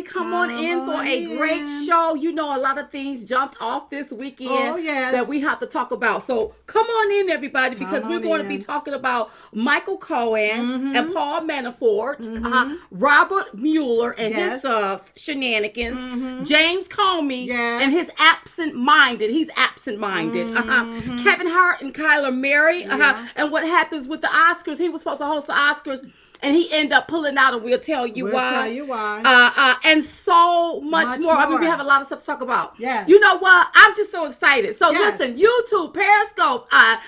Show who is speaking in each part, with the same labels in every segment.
Speaker 1: Come on in for a great show. You know, a lot of things jumped off this weekend that we have to talk about. So come on in, everybody, because we're going to be talking about Michael Cohen and Paul Manafort, Robert Mueller and his shenanigans, James Comey and his absent-minded. He's absent-minded. Kevin Hart and Kyler Murray, and what happens with the Oscars. He was supposed to host the Oscars, and he ended up pulling out, and we'll tell you why. And so much more. I mean, we have a lot of stuff to talk about. Yeah. You know what? I'm just so excited. So listen, YouTube, Periscope. I'm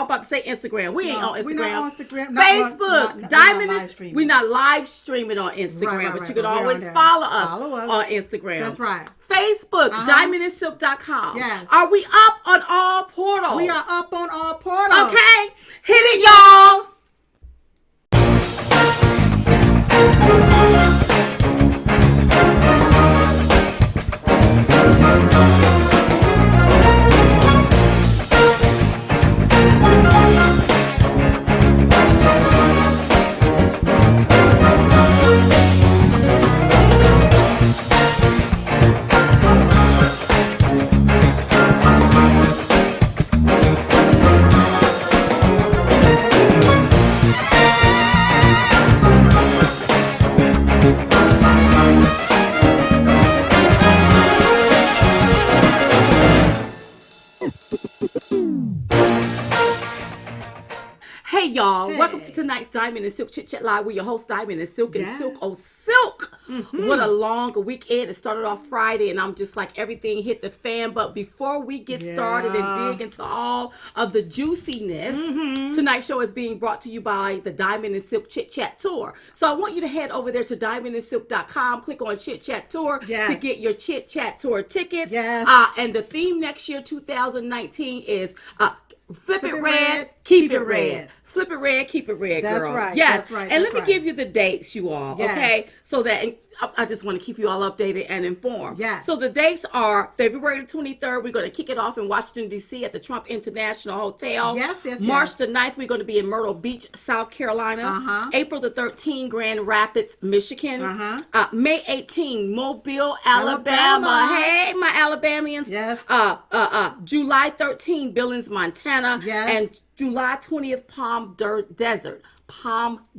Speaker 1: about to say Instagram. We ain't on Instagram. We're not on Instagram. Facebook, Diamond. We're not live streaming on Instagram, but you can always follow us on Instagram.
Speaker 2: That's right.
Speaker 1: Facebook, diamondandsilk.com. Yes. Are we up on all portals?
Speaker 2: We are up on all portals.
Speaker 1: Okay. Hit it, y'all. Hey y'all, welcome to tonight's Diamond and Silk Chit Chat Live with your host Diamond and Silk and Silk. Oh, Silk! What a long weekend. It started off Friday and I'm just like everything hit the fan. But before we get started and dig into all of the juiciness, tonight's show is being brought to you by the Diamond and Silk Chit Chat Tour. So I want you to head over there to diamondandsilk.com, click on Chit Chat Tour to get your Chit Chat Tour tickets. And the theme next year, 2019, is Flip it red, keep it red. Flip it red, keep it red, girl.
Speaker 2: That's right.
Speaker 1: Yes.
Speaker 2: That's right.
Speaker 1: And let me give you the dates, you all, okay? So that I just want to keep you all updated and informed.
Speaker 2: Yes.
Speaker 1: So the dates are February the 23rd. We're going to kick it off in Washington, D.C. at the Trump International Hotel. March the 9th, we're going to be in Myrtle Beach, South Carolina. April the 13th, Grand Rapids, Michigan. May 18th, Mobile, Alabama. Hey, my Alabamians.
Speaker 2: Yes.
Speaker 1: July 13th, Billings, Montana.
Speaker 2: Yes.
Speaker 1: And July 20th, Palm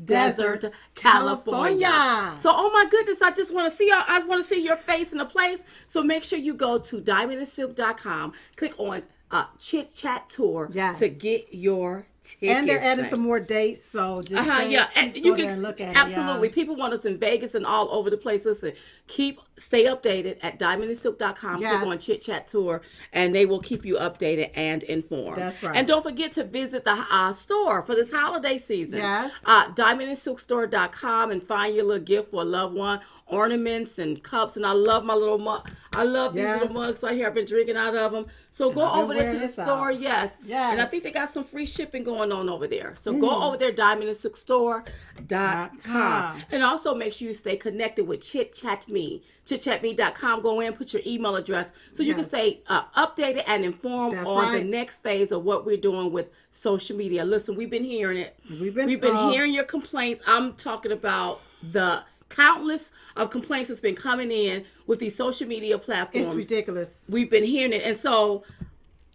Speaker 1: Desert, California. So, oh my goodness, I just want to see y'all. I want to see your face in a place. So make sure you go to diamondandsilk.com, click on Chit Chat Tour to get your tickets.
Speaker 2: And they're adding some more dates, so just
Speaker 1: and you can
Speaker 2: look at
Speaker 1: absolutely.
Speaker 2: it.
Speaker 1: People want us in Vegas and all over the place. Listen, stay updated at diamondandsilk.com. Click on Chit Chat Tour, and they will keep you updated and informed.
Speaker 2: That's right.
Speaker 1: And don't forget to visit the store for this holiday season.
Speaker 2: Yes.
Speaker 1: Diamondandsilkstore.com and find your little gift for a loved one. Ornaments and cups, and I love my little mug. I love these little mugs right here. I've been drinking out of them. So go over there to the store, and I think they got some free shipping going on over there. So go over there, diamondandsilkstore.com, and also make sure you stay connected with Chit Chat Me, chitchatme.com. Go in, put your email address, so you can stay updated and informed the next phase of what we're doing with social media. Listen, we've been hearing it. We've been hearing your complaints. I'm talking about the countless of complaints that's been coming in with these social media platforms.
Speaker 2: It's ridiculous.
Speaker 1: We've been hearing it. And so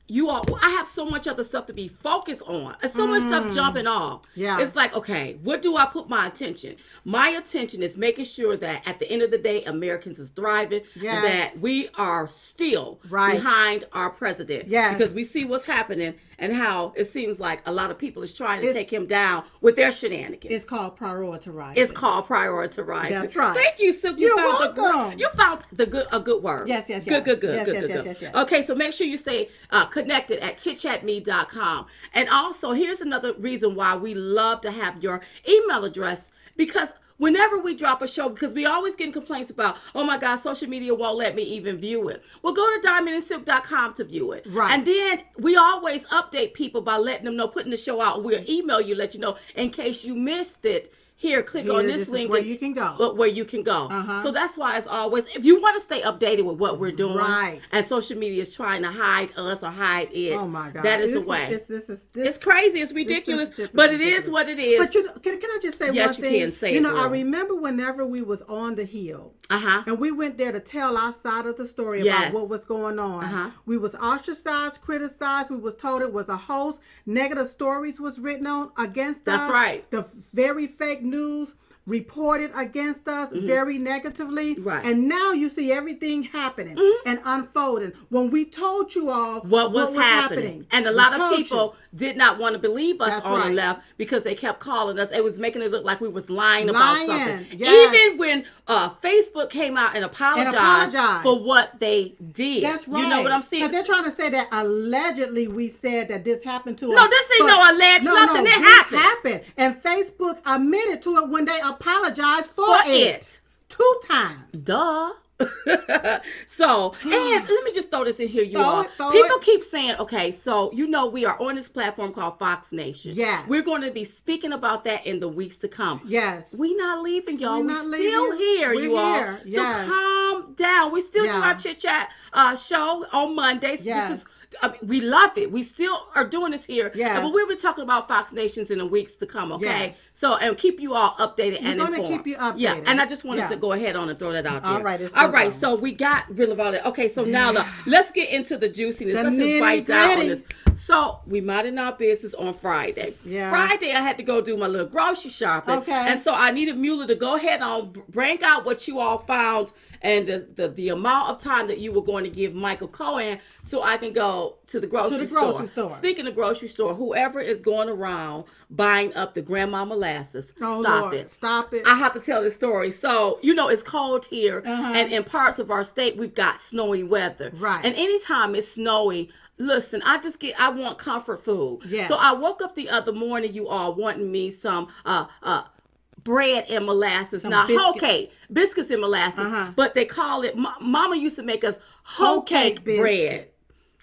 Speaker 1: you all, I have so much other stuff to be focused on. And so much stuff jumping off. Yeah. It's like, okay, where do I put my attention? My attention is making sure that at the end of the day, Americans is thriving. And that we are still behind our president. Because we see what's happening. and how it seems like a lot of people is trying to take him down with their shenanigans.
Speaker 2: It's called prioritizing.
Speaker 1: That's
Speaker 2: right.
Speaker 1: Thank you, Silk.
Speaker 2: You're welcome.
Speaker 1: You found a good word.
Speaker 2: Yes.
Speaker 1: Good. Okay, so make sure you stay connected at chitchatme.com. And also, here's another reason why we love to have your email address, because whenever we drop a show, because we always get complaints about, oh my God, social media won't let me even view it. Well, go to diamondandsilk.com to view it.
Speaker 2: Right.
Speaker 1: And then we always update people by letting them know, putting the show out. We'll email you, let you know in case you missed it. Here, click on this link.
Speaker 2: Where you can go.
Speaker 1: Where you can go. So that's why it's always, if you want to stay updated with what we're doing,
Speaker 2: right,
Speaker 1: and social media is trying to hide us or hide it,
Speaker 2: oh my God,
Speaker 1: that is a way. It's crazy. It's ridiculous. But
Speaker 2: ridiculous.
Speaker 1: It is what it is.
Speaker 2: But can I just say one thing?
Speaker 1: Yes, you can say it.
Speaker 2: I remember whenever we was on the Hill, and we went there to tell our side of the story about what was going on. We was ostracized, criticized. We was told it was a hoax. Negative stories was written on against us.
Speaker 1: That's right.
Speaker 2: The very fake news reported against us very negatively.
Speaker 1: Right.
Speaker 2: And now you see everything happening and unfolding. When we told you all
Speaker 1: what was happening. And a lot of people did not want to believe us the left because they kept calling us. It was making it look like we was lying about something.
Speaker 2: Yes.
Speaker 1: Even when Facebook came out and apologized for what they did.
Speaker 2: That's right.
Speaker 1: You know what I'm saying?
Speaker 2: But they're trying to say that allegedly we said that this happened to us.
Speaker 1: No, this ain't no alleged nothing. It
Speaker 2: happened. And Facebook admitted to it when they apologized for it. 2 times.
Speaker 1: Duh. So, and let me just throw this in here, People keep saying, okay, so we are on this platform called Fox Nation.
Speaker 2: Yes.
Speaker 1: We're going to be speaking about that in the weeks to come.
Speaker 2: Yes.
Speaker 1: We're not leaving, y'all. We're still
Speaker 2: leaving.
Speaker 1: here,
Speaker 2: We're
Speaker 1: you all.
Speaker 2: here.
Speaker 1: So calm down. We still do our chit chat show on Mondays.
Speaker 2: Yes.
Speaker 1: We love it. We still are doing this here.
Speaker 2: Yes.
Speaker 1: But we'll be talking about Fox Nations in the weeks to come, okay?
Speaker 2: Yes.
Speaker 1: So, and keep you all updated and informed.
Speaker 2: We're going to keep you updated.
Speaker 1: Yeah, and I just wanted to go ahead on and throw that out there.
Speaker 2: All right.
Speaker 1: All right, so we got rid of all that. Okay, so now let's get into the juiciness. Let's just bite down on this. So, we minded our business on Friday.
Speaker 2: Yeah.
Speaker 1: Friday, I had to go do my little grocery shopping.
Speaker 2: Okay.
Speaker 1: And so, I needed Mueller to go ahead on, bring out what you all found and the amount of time that you were going to give Michael Cohen so I can go to the grocery store. Speaking of grocery store, whoever is going around buying up the grandma molasses, stop it. I have to tell this story. So, it's cold here, and in parts of our state, we've got snowy weather.
Speaker 2: Right.
Speaker 1: And anytime it's snowy, listen, I want comfort food.
Speaker 2: Yes.
Speaker 1: So I woke up the other morning, you all wanting me some bread and molasses. Now, whole cake, biscuits and molasses, but they call it, Mama used to make us whole cake bread.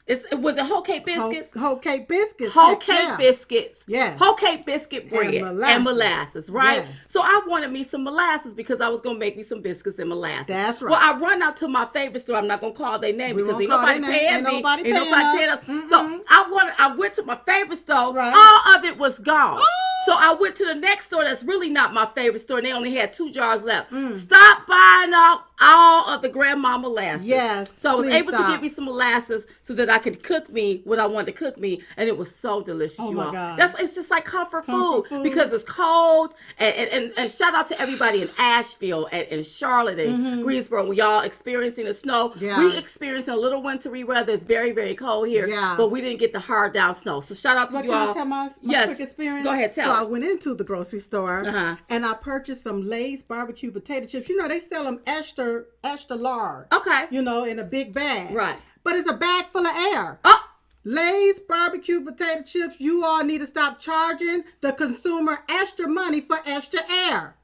Speaker 1: Was it whole cake biscuits?
Speaker 2: Whole cake biscuits.
Speaker 1: Whole cake biscuits.
Speaker 2: Yes.
Speaker 1: Whole cake biscuit bread and molasses, right?
Speaker 2: Yes.
Speaker 1: So I wanted me some molasses because I was going to make me some biscuits and molasses.
Speaker 2: That's right.
Speaker 1: Well, I run out to my favorite store. I'm not going to call their name because ain't nobody paying me. Ain't nobody paying us. So I went to my favorite store.
Speaker 2: Right.
Speaker 1: All of it was gone.
Speaker 2: Oh.
Speaker 1: So I went to the next store that's really not my favorite store, and they only had 2 jars left. Stop buying up all of the grandma molasses.
Speaker 2: Yes.
Speaker 1: So I was able to get me some molasses so that I could cook me what I wanted to cook me, and it was so delicious.
Speaker 2: Oh my God.
Speaker 1: It's just like comfort food because it's cold. And shout out to everybody in Asheville and Charlotte and Greensboro. We all experiencing the snow.
Speaker 2: Yeah.
Speaker 1: We experiencing a little wintry weather. It's very, very cold here.
Speaker 2: Yeah.
Speaker 1: But we didn't get the hard down snow. So shout out to you all.
Speaker 2: Can I tell my quick experience?
Speaker 1: Go ahead, tell.
Speaker 2: So I went into the grocery store and I purchased some Lay's barbecue potato chips. They sell them extra large.
Speaker 1: Okay.
Speaker 2: In a big bag.
Speaker 1: Right.
Speaker 2: But it's a bag full of air.
Speaker 1: Oh.
Speaker 2: Lay's barbecue potato chips, you all need to stop charging the consumer extra money for extra air.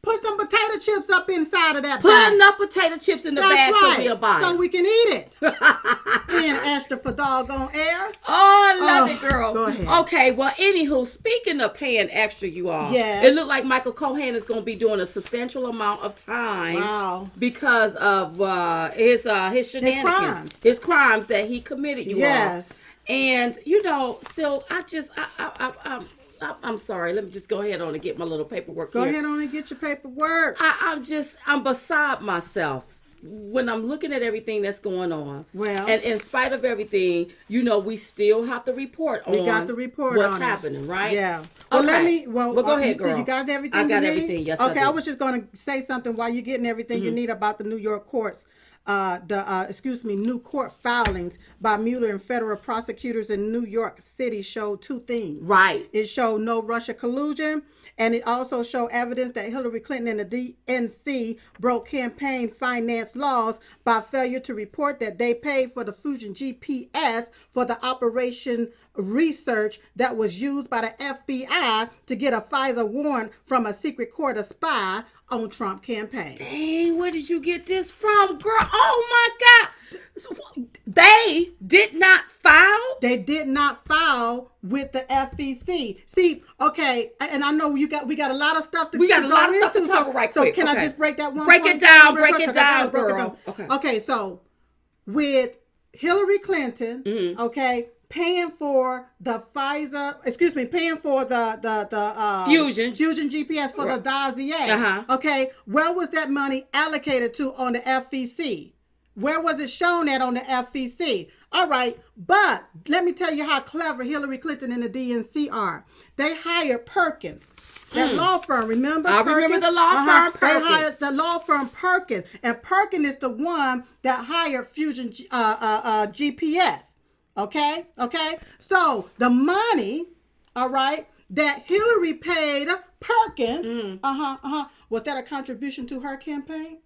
Speaker 2: Put some potato chips up inside of that bag.
Speaker 1: Put enough potato chips in the bag so we'll buy it.
Speaker 2: So we can eat it. Being extra for doggone air.
Speaker 1: Oh, I love it, girl.
Speaker 2: Go ahead.
Speaker 1: Okay, well, anywho, speaking of paying extra, you all.
Speaker 2: Yes.
Speaker 1: It looked like Michael Cohen is going to be doing a substantial amount of time.
Speaker 2: Wow.
Speaker 1: Because of his shenanigans. His crimes that he committed, you all.
Speaker 2: Yes.
Speaker 1: And, so I'm sorry. Let me just go ahead on and get my little paperwork
Speaker 2: Go
Speaker 1: here.
Speaker 2: ahead on and get your paperwork.
Speaker 1: I'm beside myself when I'm looking at everything that's going on.
Speaker 2: Well.
Speaker 1: And in spite of everything, we still have to report on.
Speaker 2: We got to report
Speaker 1: what's
Speaker 2: on
Speaker 1: happening, right?
Speaker 2: Yeah. Well,
Speaker 1: okay.
Speaker 2: Well,
Speaker 1: go ahead, girl.
Speaker 2: You got everything
Speaker 1: I got
Speaker 2: you need?
Speaker 1: everything, yes,
Speaker 2: Okay,
Speaker 1: I
Speaker 2: I was just going to say something while you're getting everything you need about the New York courts. new court filings by Mueller and federal prosecutors in New York City showed two things.
Speaker 1: Right.
Speaker 2: It showed no Russia collusion, and it also showed evidence that Hillary Clinton and the DNC broke campaign finance laws by failure to report that they paid for the Fusion GPS for the operation research that was used by the FBI to get a FISA warrant from a secret court of spy on Trump campaign.
Speaker 1: Dang, where did you get this from, girl? Oh my God. They did not file?
Speaker 2: They did not file with the FEC. See, okay, and I know we got a lot of stuff to
Speaker 1: We got a lot of stuff to talk right quick.
Speaker 2: So can I just break that one?
Speaker 1: Break it down, girl.
Speaker 2: Okay, so with Hillary Clinton, okay, paying for the paying for the Fusion GPS for the dossier. Okay, where was that money allocated to on the FEC? Where was it shown at on the FEC? All right, but let me tell you how clever Hillary Clinton and the DNC are. They hired Perkins. That law firm, remember?
Speaker 1: I remember the law firm Perkins.
Speaker 2: They hired the law firm Perkins. And Perkins is the one that hired Fusion GPS. Okay? So the money, all right, that Hillary paid Perkins, was that a contribution to her campaign?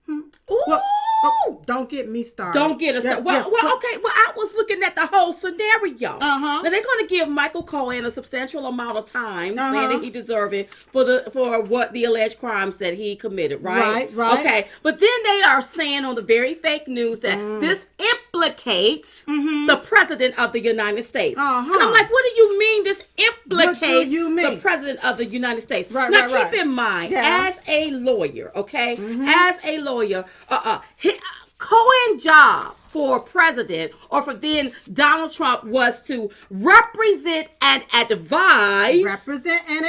Speaker 1: Ooh!
Speaker 2: Well, don't get me started.
Speaker 1: Don't get us started. Well, okay. Well, I was looking at the whole scenario. Now they're going to give Michael Cohen a substantial amount of time, saying that he deserved it for what the alleged crimes that he committed. Right. Okay. But then they are saying on the very fake news that this implicates the president of the United States. And I'm like, what do you mean this implicates the president of the United States? Now keep in mind, as a lawyer, okay, as a lawyer, Cohen's job for president or for then Donald Trump was to represent and advise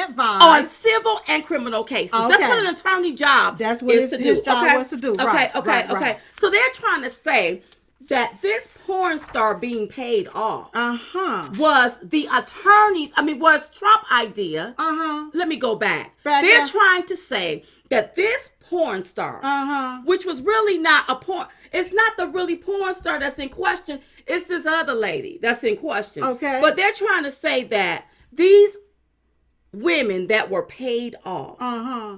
Speaker 1: on civil and criminal cases. Okay. That's what an attorney job
Speaker 2: That's what
Speaker 1: is
Speaker 2: his job was to do.
Speaker 1: Okay. So they're trying to say that this porn star being paid off was the attorney's, was Trump idea. Let me go back. They're trying to say that this porn star, which was really not a porn, it's not the really porn star that's in question, it's this other lady that's in question.
Speaker 2: Okay.
Speaker 1: But they're trying to say that these women that were paid off,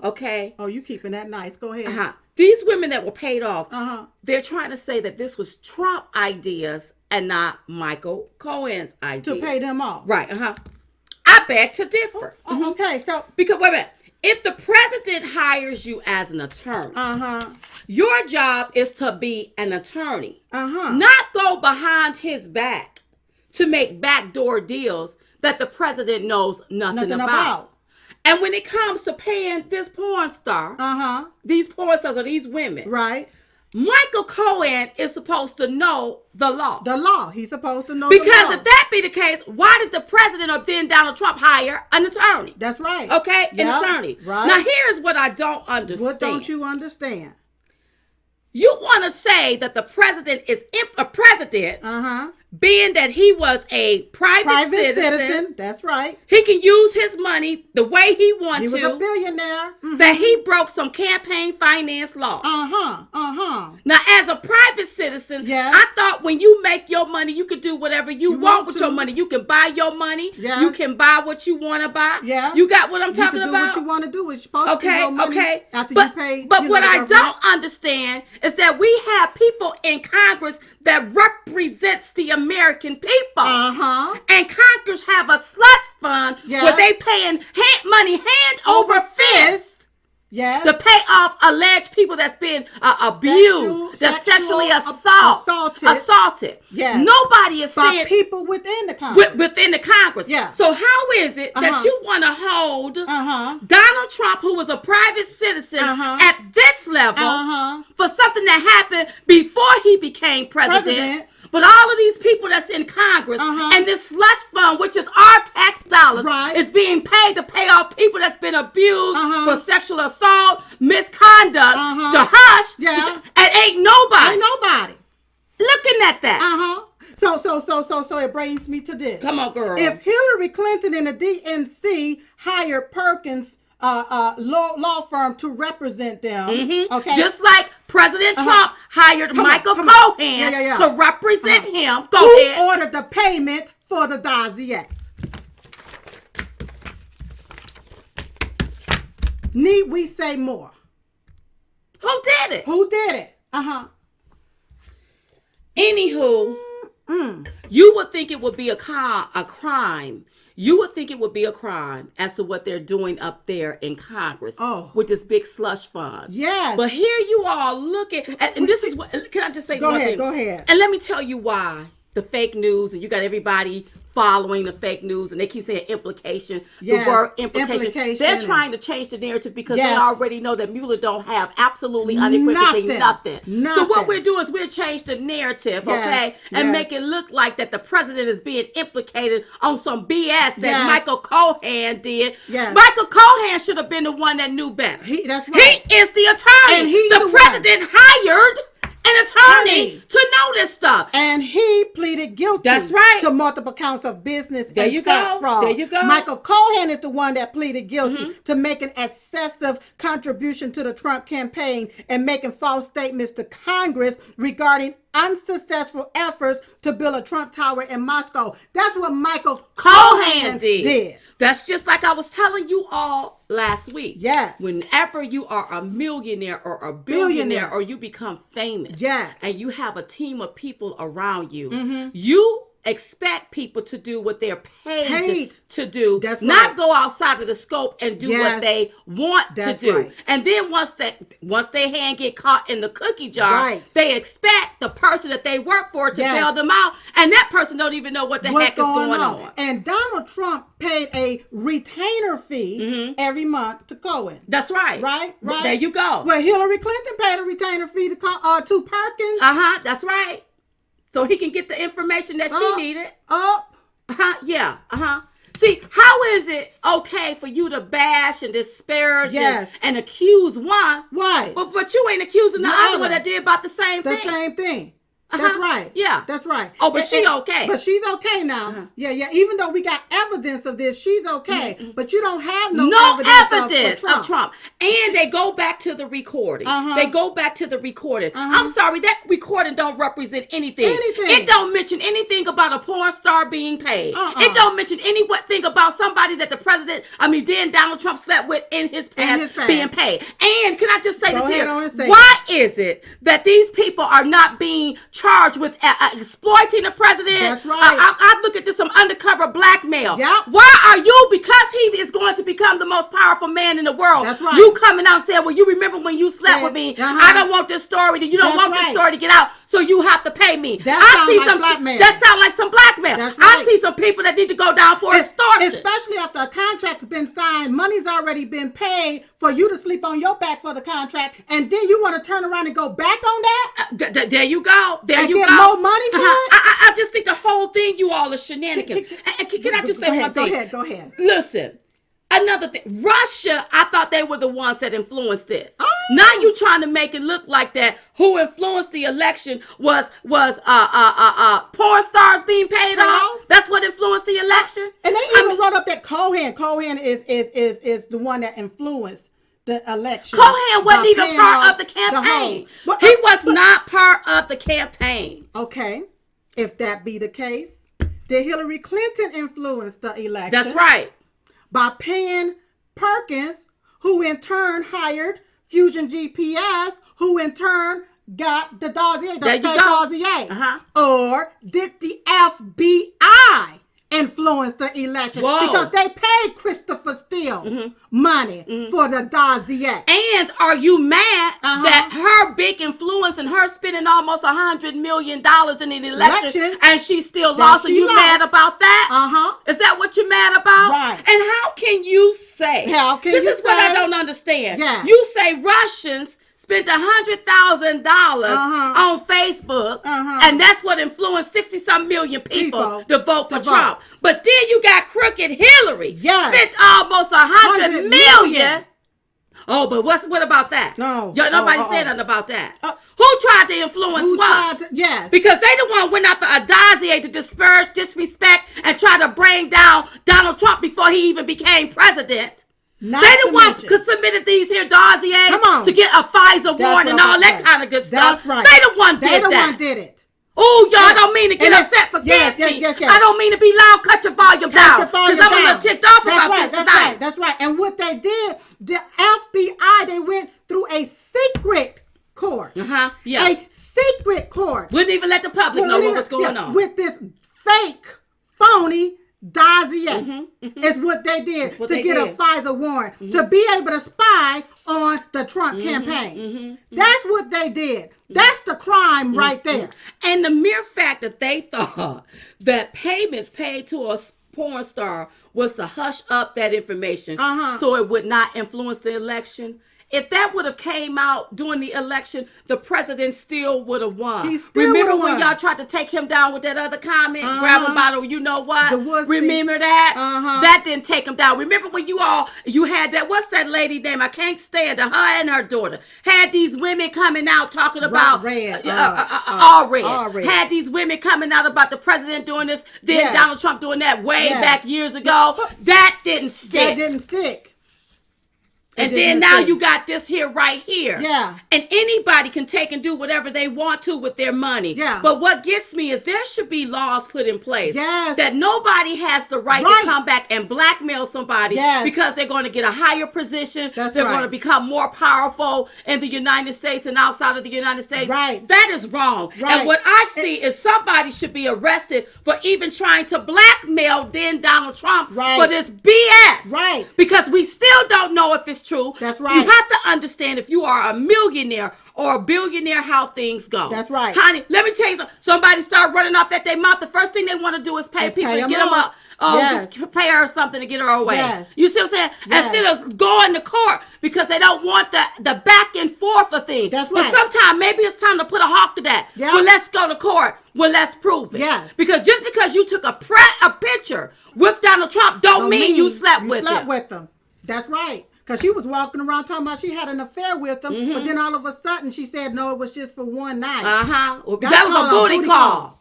Speaker 1: okay?
Speaker 2: Oh, you keeping that nice. Go ahead.
Speaker 1: These women that were paid off, they're trying to say that this was Trump ideas and not Michael Cohen's idea.
Speaker 2: To pay them off.
Speaker 1: Right, I beg to differ.
Speaker 2: Okay, so...
Speaker 1: Because, wait a minute. If the president hires you as an attorney, your job is to be an attorney, not go behind his back to make backdoor deals that the president knows nothing about. And when it comes to paying this porn star, these porn stars are these women,
Speaker 2: right?
Speaker 1: Michael Cohen is supposed to know the law.
Speaker 2: The law. He's supposed to know
Speaker 1: because
Speaker 2: the law.
Speaker 1: If that be the case, why did the president of then Donald Trump hire an attorney?
Speaker 2: That's right.
Speaker 1: Okay? An attorney.
Speaker 2: Right.
Speaker 1: Now, here's what I don't understand.
Speaker 2: What don't you understand?
Speaker 1: You want to say that the president is a president, being that he was a private citizen.
Speaker 2: That's right.
Speaker 1: He can use his money the way he wants to.
Speaker 2: He was a billionaire.
Speaker 1: That he broke some campaign finance law. Now, as a private citizen, I thought when you make your money, you could do whatever you want with your money. You can buy your money. Yeah. You can buy what you want to buy. Yeah. You got what I'm talking about?
Speaker 2: You can do what you want to do. It's supposed to be your money after you pay.
Speaker 1: But what I don't understand is that we have people in Congress that represents the American people. And Congress have a slush fund where they paying money hand over fist to pay off alleged people that's been abused, that's sexually assaulted.
Speaker 2: Yes.
Speaker 1: Nobody is saying
Speaker 2: people within the Congress.
Speaker 1: Within the Congress.
Speaker 2: Yeah.
Speaker 1: So how is it that you want to hold Donald Trump, who was a private citizen, at this level for something that happened before he became president? But all of these people that's in Congress and this slush fund, which is our tax dollars, is being paid to pay off people that's been abused for sexual assault, misconduct, to hush, and ain't nobody looking at that.
Speaker 2: So it brings me to this.
Speaker 1: Come on, girl.
Speaker 2: If Hillary Clinton and the DNC hired Perkins law firm to represent them, okay,
Speaker 1: just like President Trump hired Michael Cohen to represent him. Go ahead.
Speaker 2: Who ordered the payment for the dossier? Need we say more?
Speaker 1: Who did it?
Speaker 2: Who did it?
Speaker 1: Anywho, you would think it would be a crime. You would think it would be a crime as to what they're doing up there in Congress with this big slush fund.
Speaker 2: Yes.
Speaker 1: But here you all looking, and this is what, can I just say one thing?
Speaker 2: Go ahead.
Speaker 1: And let me tell you why. The fake news, and you got everybody following the fake news, and they keep saying implication. The word implication. They're trying to change the narrative because they already know that Mueller don't have absolutely unequivocally nothing. So what we're doing is we're change the narrative, okay, and make it look like that the president is being implicated on some BS that Michael Cohen did. Michael Cohen should have been the one that knew better.
Speaker 2: That's right.
Speaker 1: He is the attorney.
Speaker 2: And he's
Speaker 1: the president hired an attorney to know this stuff.
Speaker 2: And he pleaded guilty.
Speaker 1: That's right.
Speaker 2: To multiple counts of business and tax fraud.
Speaker 1: There you go.
Speaker 2: Michael Cohen is the one that pleaded guilty to making excessive contribution to the Trump campaign and making false statements to Congress regarding unsuccessful efforts to build a Trump Tower in Moscow. That's what Michael Cohen did.
Speaker 1: That's just like I was telling you all last week.
Speaker 2: Yes.
Speaker 1: Whenever you are a millionaire or a billionaire or you become famous, and you have a team of people around you, you expect people to do what they're paid to do.
Speaker 2: That's
Speaker 1: not go outside of the scope and do what they want to do. And then once their hand get caught in the cookie jar, they expect the person that they work for to bail them out, and that person don't even know what the heck is going on.
Speaker 2: And Donald Trump paid a retainer fee every month to Cohen.
Speaker 1: That's right.
Speaker 2: Right.
Speaker 1: There you go.
Speaker 2: Well, Hillary Clinton paid a retainer fee to Perkins.
Speaker 1: That's right. So he can get the information that she needed. See, how is it okay for you to bash and disparage and accuse one?
Speaker 2: Right.
Speaker 1: But you ain't accusing the other one that did about the same thing.
Speaker 2: The same thing. That's right.
Speaker 1: Yeah.
Speaker 2: That's right.
Speaker 1: Oh, but she's okay.
Speaker 2: But she's okay now. Yeah. Even though we got evidence of this, she's okay. But you don't have no evidence
Speaker 1: of Trump. And they go back to the recording. They go back to the recording. I'm sorry, that recording don't represent anything. It don't mention anything about a porn star being paid. It don't mention anything about somebody that then Donald Trump slept with in his past being paid. And can I just say this here? Why is it that these people are not being charged with exploiting the president?
Speaker 2: That's right.
Speaker 1: I look at this some undercover blackmail.
Speaker 2: Yep.
Speaker 1: Why are you, because he is going to become the most powerful man in the world,
Speaker 2: that's right,
Speaker 1: you coming out and saying, well, you remember when you slept with me? I don't want this story. You don't want this story to get out, so you have to pay me. That sounds like some blackmail.
Speaker 2: That's right.
Speaker 1: I see some people that need to go down for extortion.
Speaker 2: Especially after a contract's been signed, money's already been paid for you to sleep on your back for the contract, and then you want to turn around and go back on that?
Speaker 1: There you go.
Speaker 2: Get more money for it?
Speaker 1: I just think the whole thing, you all, is shenanigans. Can I just say one thing?
Speaker 2: Go ahead.
Speaker 1: Listen, another thing. Russia, I thought they were the ones that influenced this. Now you trying to make it look like that who influenced the election was porn stars being paid off. That's what influenced the election.
Speaker 2: And they even wrote up that Cohen is the one that influenced the election.
Speaker 1: Cohen wasn't even part of the campaign. He was not part of the campaign.
Speaker 2: Okay. If that be the case, did Hillary Clinton influence the election?
Speaker 1: That's right.
Speaker 2: By paying Perkins, who in turn hired Fusion GPS, who in turn got the dossier, the fake dossier. Or did the FBI influence the election? Because they paid Christopher Steele money for the dossier.
Speaker 1: And are you mad that her big influence and her spending almost $100 million in an election and she still lost? Are you mad about that? Is that what you're mad about?
Speaker 2: Right.
Speaker 1: And how can you say? This is what I don't understand.
Speaker 2: Yeah.
Speaker 1: You say Russians spent $100,000 on Facebook, and that's what influenced 60-some million people to vote for Trump. But then you got crooked Hillary, spent almost $100 million. Oh, but what about that?
Speaker 2: No,
Speaker 1: nobody said nothing about that. Who tried to influence what?
Speaker 2: Yes,
Speaker 1: because they the one went after a dossier to disparage, disrespect, and try to bring down Donald Trump before he even became president.
Speaker 2: Not
Speaker 1: they the one who submitted these here dossiers to get a FISA warrant and all that kind of good stuff.
Speaker 2: That's right.
Speaker 1: They the one did that.
Speaker 2: They the one did it.
Speaker 1: Oh, y'all don't mean to get upset for yes. I don't mean to be loud. Cut your volume down. Because I'm a little ticked off about this tonight.
Speaker 2: That's right. And what they did, the FBI, they went through a secret court.
Speaker 1: Yeah.
Speaker 2: A secret court.
Speaker 1: Wouldn't even let the public know what was going on.
Speaker 2: With this fake, phony dossier is what they did to get a FISA warrant, to be able to spy on the Trump campaign. That's what they did. That's the crime right there.
Speaker 1: And the mere fact that they thought that payments paid to a porn star was to hush up that information so it would not influence the election. If that would have came out during the election, the president still would have won. Remember when y'all tried to take him down with that other comment? Grab him by the, you know what? Remember that? That didn't take him down. Remember when you had that, what's that lady name? I can't stand her. Her and her daughter had these women coming out talking about all red. Had these women coming out about the president doing this, then Donald Trump doing that way back years ago. That didn't stick. And then now you got this here right here.
Speaker 2: Yeah.
Speaker 1: And anybody can take and do whatever they want to with their money.
Speaker 2: Yeah.
Speaker 1: But what gets me is there should be laws put in place.
Speaker 2: Yes.
Speaker 1: That nobody has the right to come back and blackmail somebody because they're going to get a higher position. They're going to become more powerful in the United States and outside of the United States.
Speaker 2: Right.
Speaker 1: That is wrong. Right. And what I see is somebody should be arrested for even trying to blackmail then Donald Trump for this BS.
Speaker 2: Right.
Speaker 1: Because we still don't know if it's true.
Speaker 2: That's right.
Speaker 1: You have to understand if you are a millionaire or a billionaire how things go.
Speaker 2: That's right.
Speaker 1: Honey, let me tell you something. Somebody start running off that their mouth. The first thing they want to do is pay people and get them up. Just pay her something to get her away.
Speaker 2: Yes.
Speaker 1: You see what I'm saying?
Speaker 2: Yes.
Speaker 1: Instead of going to court because they don't want the back and forth of things.
Speaker 2: That's right.
Speaker 1: But sometimes maybe it's time to put a halt to that.
Speaker 2: Yeah.
Speaker 1: Well, let's go to court. Well, let's prove it.
Speaker 2: Yes.
Speaker 1: Because just because you took a picture with Donald Trump don't mean you slept with him.
Speaker 2: That's right. Because she was walking around talking about she had an affair with him, but then all of a sudden she said, no, it was just for one night.
Speaker 1: Well, that was a booty call.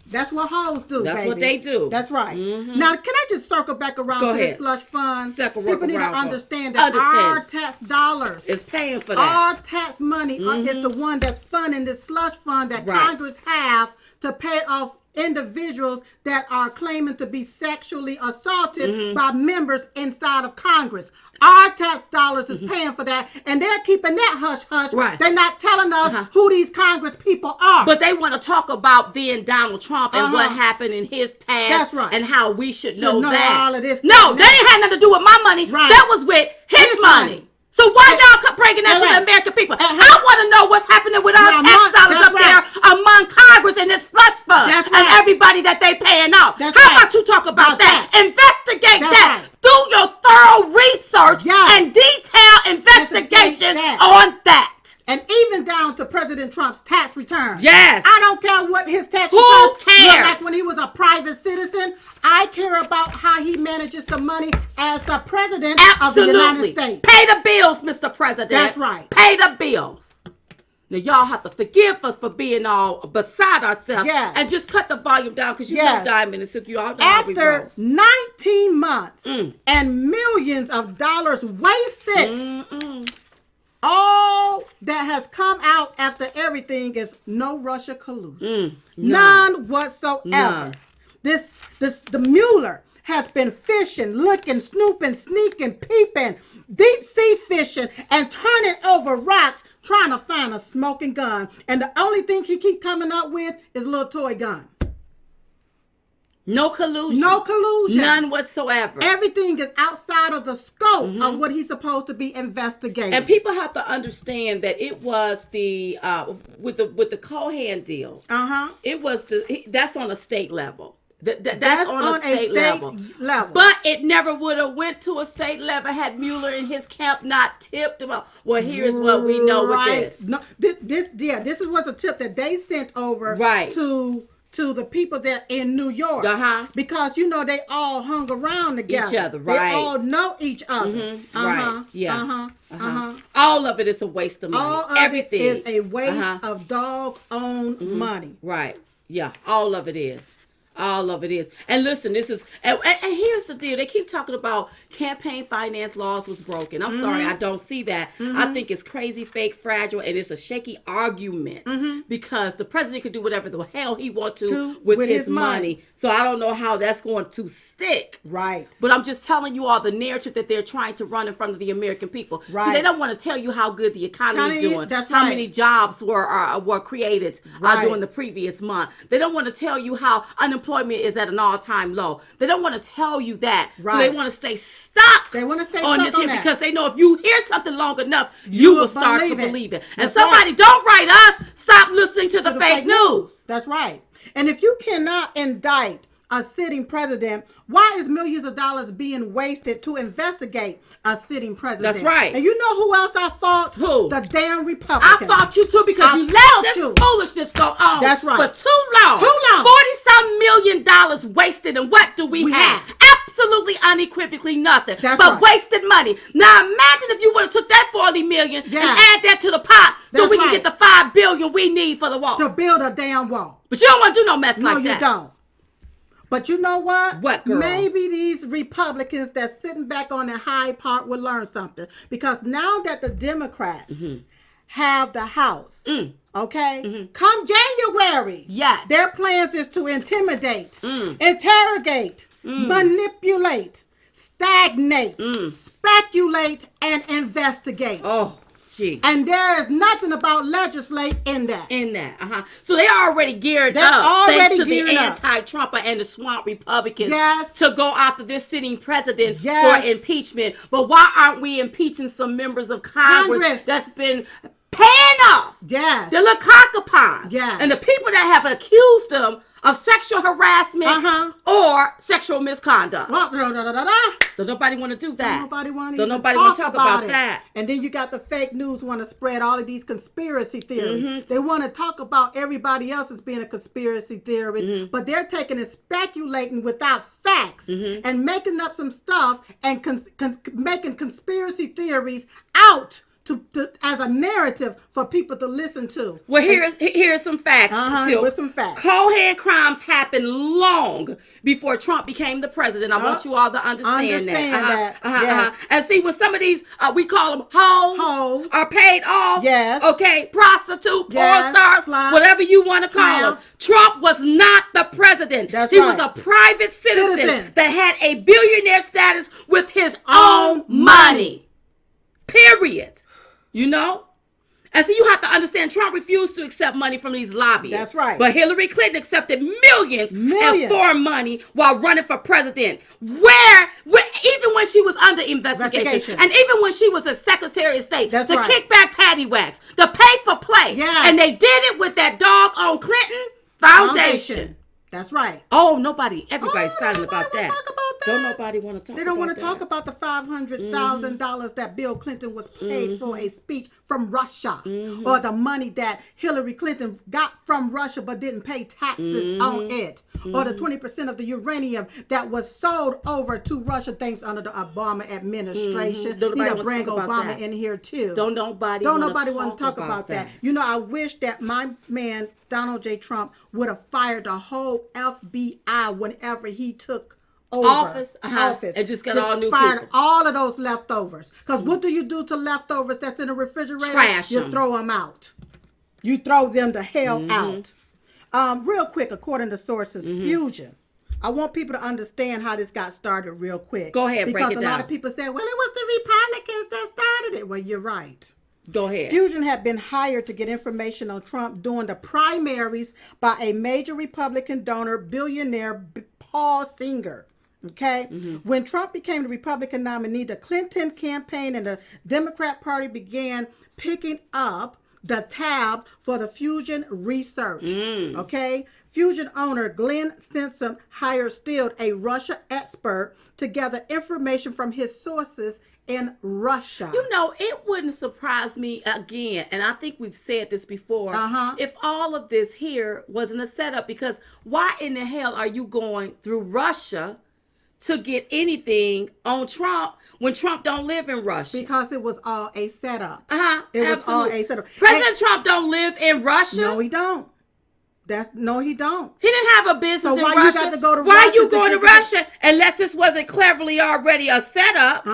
Speaker 2: That's what hoes do,
Speaker 1: That's
Speaker 2: baby.
Speaker 1: what they do.
Speaker 2: That's right. Now, can I just circle back around to the slush fund? People need to understand that our tax dollars
Speaker 1: is paying for that.
Speaker 2: Our tax money is the one that's funding this slush fund that Congress have to pay off individuals that are claiming to be sexually assaulted by members inside of Congress. Our tax dollars is paying for that, and they're keeping that hush-hush.
Speaker 1: Right.
Speaker 2: They're not telling us who these Congress people are.
Speaker 1: But they want to talk about then Donald Trump and what happened in his past.
Speaker 2: That's right.
Speaker 1: And how we should know that.
Speaker 2: All of this.
Speaker 1: No, that ain't had nothing to do with my money.
Speaker 2: Right.
Speaker 1: That was with his money. So why y'all keep breaking that to the American people? I want to know what's happening with our tax dollars up there among Congress and this slush fund and everybody that they paying out. How about you talk about that? Investigate that. Do your thorough research and detailed investigation on that.
Speaker 2: And even down to President Trump's tax return.
Speaker 1: Yes.
Speaker 2: I don't care what his tax
Speaker 1: return looked
Speaker 2: like when he was a private citizen. I care about how he manages the money as the president of the United States.
Speaker 1: Pay the bills, Mr. President.
Speaker 2: That's right.
Speaker 1: Pay the bills. Now, y'all have to forgive us for being all beside ourselves.
Speaker 2: Yes.
Speaker 1: And just cut the volume down because you know Diamond and Silk, you all know how we roll.
Speaker 2: After 19 months and millions of dollars wasted, all that has come out after everything is no Russia collusion. None whatsoever. None. The Mueller has been fishing, looking, snooping, sneaking, peeping, deep sea fishing, and turning over rocks trying to find a smoking gun. And the only thing he keep coming up with is a little toy gun.
Speaker 1: No collusion.
Speaker 2: No collusion.
Speaker 1: None whatsoever.
Speaker 2: Everything is outside of the scope of what he's supposed to be investigating.
Speaker 1: And people have to understand that it was the with the Cohen deal. It was that's on a state level. That's on a state level. But it never would have went to a state level had Mueller and his camp not tipped him up. Well, here's what we know with this.
Speaker 2: No, this was a tip that they sent over to the people there in New York. Because, they all hung around together.
Speaker 1: Each other,
Speaker 2: They all know each other.
Speaker 1: Right. Yeah. All of it is a waste of money.
Speaker 2: All of
Speaker 1: everything
Speaker 2: is a waste of dog-owned money.
Speaker 1: Right. Yeah. All of it is. All of it is. And listen, this is, and here's the deal. They keep talking about campaign finance laws was broken. I'm sorry, I don't see that. I think it's crazy, fake, fragile, and it's a shaky argument because the president could do whatever the hell he wants to with his money. So I don't know how that's going to stick.
Speaker 2: Right.
Speaker 1: But I'm just telling you all the narrative that they're trying to run in front of the American people.
Speaker 2: Right.
Speaker 1: So they don't want to tell you how good the economy is doing.
Speaker 2: That's
Speaker 1: how many jobs were created during the previous month. They don't want to tell you how unemployment is at an all-time low. They don't want to tell you that. Right. So they want to stay stuck.
Speaker 2: They want to stay
Speaker 1: on
Speaker 2: stuck
Speaker 1: this
Speaker 2: on
Speaker 1: here
Speaker 2: that.
Speaker 1: Because they know if you hear something long enough, you will start to believe it. And
Speaker 2: That's
Speaker 1: somebody don't write us. Stop listening to the fake news.
Speaker 2: That's right. And if you cannot indict a sitting president, why is millions of dollars being wasted to investigate a sitting president?
Speaker 1: That's right.
Speaker 2: And you know who else I fought?
Speaker 1: Who?
Speaker 2: The damn Republicans.
Speaker 1: I fought you too because you let this foolishness go on.
Speaker 2: That's right.
Speaker 1: For too long. 40-some million wasted, and what do we have? Absolutely unequivocally nothing.
Speaker 2: That's
Speaker 1: but wasted money. Now imagine if you would have took that 40 million and add that to the pot so we can get the $5 billion we need for the wall.
Speaker 2: To build a damn wall.
Speaker 1: But you don't want to do no mess like that.
Speaker 2: No, you don't. But you know what?
Speaker 1: What, girl?
Speaker 2: Maybe these Republicans that's sitting back on the Hyde Park will learn something. Because now that the Democrats have the House, okay, come January, their plans is to intimidate, interrogate, manipulate, stagnate, speculate, and investigate.
Speaker 1: Oh. Gee.
Speaker 2: And there is nothing about legislate in that.
Speaker 1: So they are already geared up thanks to the anti-Trumper and the swamp Republicans to go after this sitting president for impeachment. But why aren't we impeaching some members of Congress that's been paying off the little cockapons and the people that have accused them of sexual harassment or sexual misconduct? Don't nobody want to do that.
Speaker 2: Nobody want
Speaker 1: to talk about that.
Speaker 2: And then you got the fake news want to spread all of these conspiracy theories. They want to talk about everybody else as being a conspiracy theorist, but they're taking and speculating without facts and making up some stuff and making conspiracy theories out to as a narrative for people to listen to.
Speaker 1: Well, here's some facts.
Speaker 2: With some facts.
Speaker 1: Cohen crimes happened long before Trump became the president. I want you all to understand that. And see, when some of these, we call them hoes, are paid off. Okay, prostitute, porn stars, whatever you want to call them. Trump was not the president. He was a private citizen that had a billionaire status with his own money. Period. You know? And so you have to understand, Trump refused to accept money from these lobbyists.
Speaker 2: That's right.
Speaker 1: But Hillary Clinton accepted millions. And foreign money while running for president. Where even when she was under investigation. And even when she was a Secretary of State.
Speaker 2: That's
Speaker 1: the
Speaker 2: right.
Speaker 1: kickback paddywhacks. The pay for play. And they did it with that doggone Clinton Foundation.
Speaker 2: That's right.
Speaker 1: Everybody's silent about that. Don't nobody want to talk about that.
Speaker 2: They don't want to talk about the $500,000 that Bill Clinton was paid for a speech from Russia, or the money that Hillary Clinton got from Russia but didn't pay taxes on it, or the 20% of the uranium that was sold over to Russia thanks under the Obama administration. Need to bring Obama in here too.
Speaker 1: Don't nobody
Speaker 2: want to talk about that. You know, I wish that my man Donald J. Trump would have fired the whole FBI whenever he took over office
Speaker 1: and just got all new people.
Speaker 2: All of those leftovers. Because what do you do to leftovers that's in the refrigerator?
Speaker 1: Trash them.
Speaker 2: You throw them out. You throw them the hell out. Real quick, according to sources, Fusion. I want people to understand how this got started real quick.
Speaker 1: Go ahead, break it down.
Speaker 2: Because a lot of people say, well, it was the Republicans that started it. Well, you're right.
Speaker 1: Go ahead.
Speaker 2: Fusion had been hired to get information on Trump during the primaries by a major Republican donor, billionaire Paul Singer. Okay? When Trump became the Republican nominee, the Clinton campaign and the Democrat Party began picking up the tab for the Fusion research. Okay? Fusion owner Glenn Simpson hired Steele, a Russia expert, to gather information from his sources in Russia.
Speaker 1: You know, it wouldn't surprise me again, and I think we've said this before, if all of this here wasn't a setup, because why in the hell are you going through Russia to get anything on Trump when Trump don't live in Russia?
Speaker 2: Because it was all a setup.
Speaker 1: It
Speaker 2: was all a setup.
Speaker 1: President Trump don't live in Russia.
Speaker 2: No, he don't. No, he don't.
Speaker 1: He didn't have a business in Russia.
Speaker 2: Why you got to go to Russia?
Speaker 1: Why are you going to Russia unless this wasn't cleverly already a setup?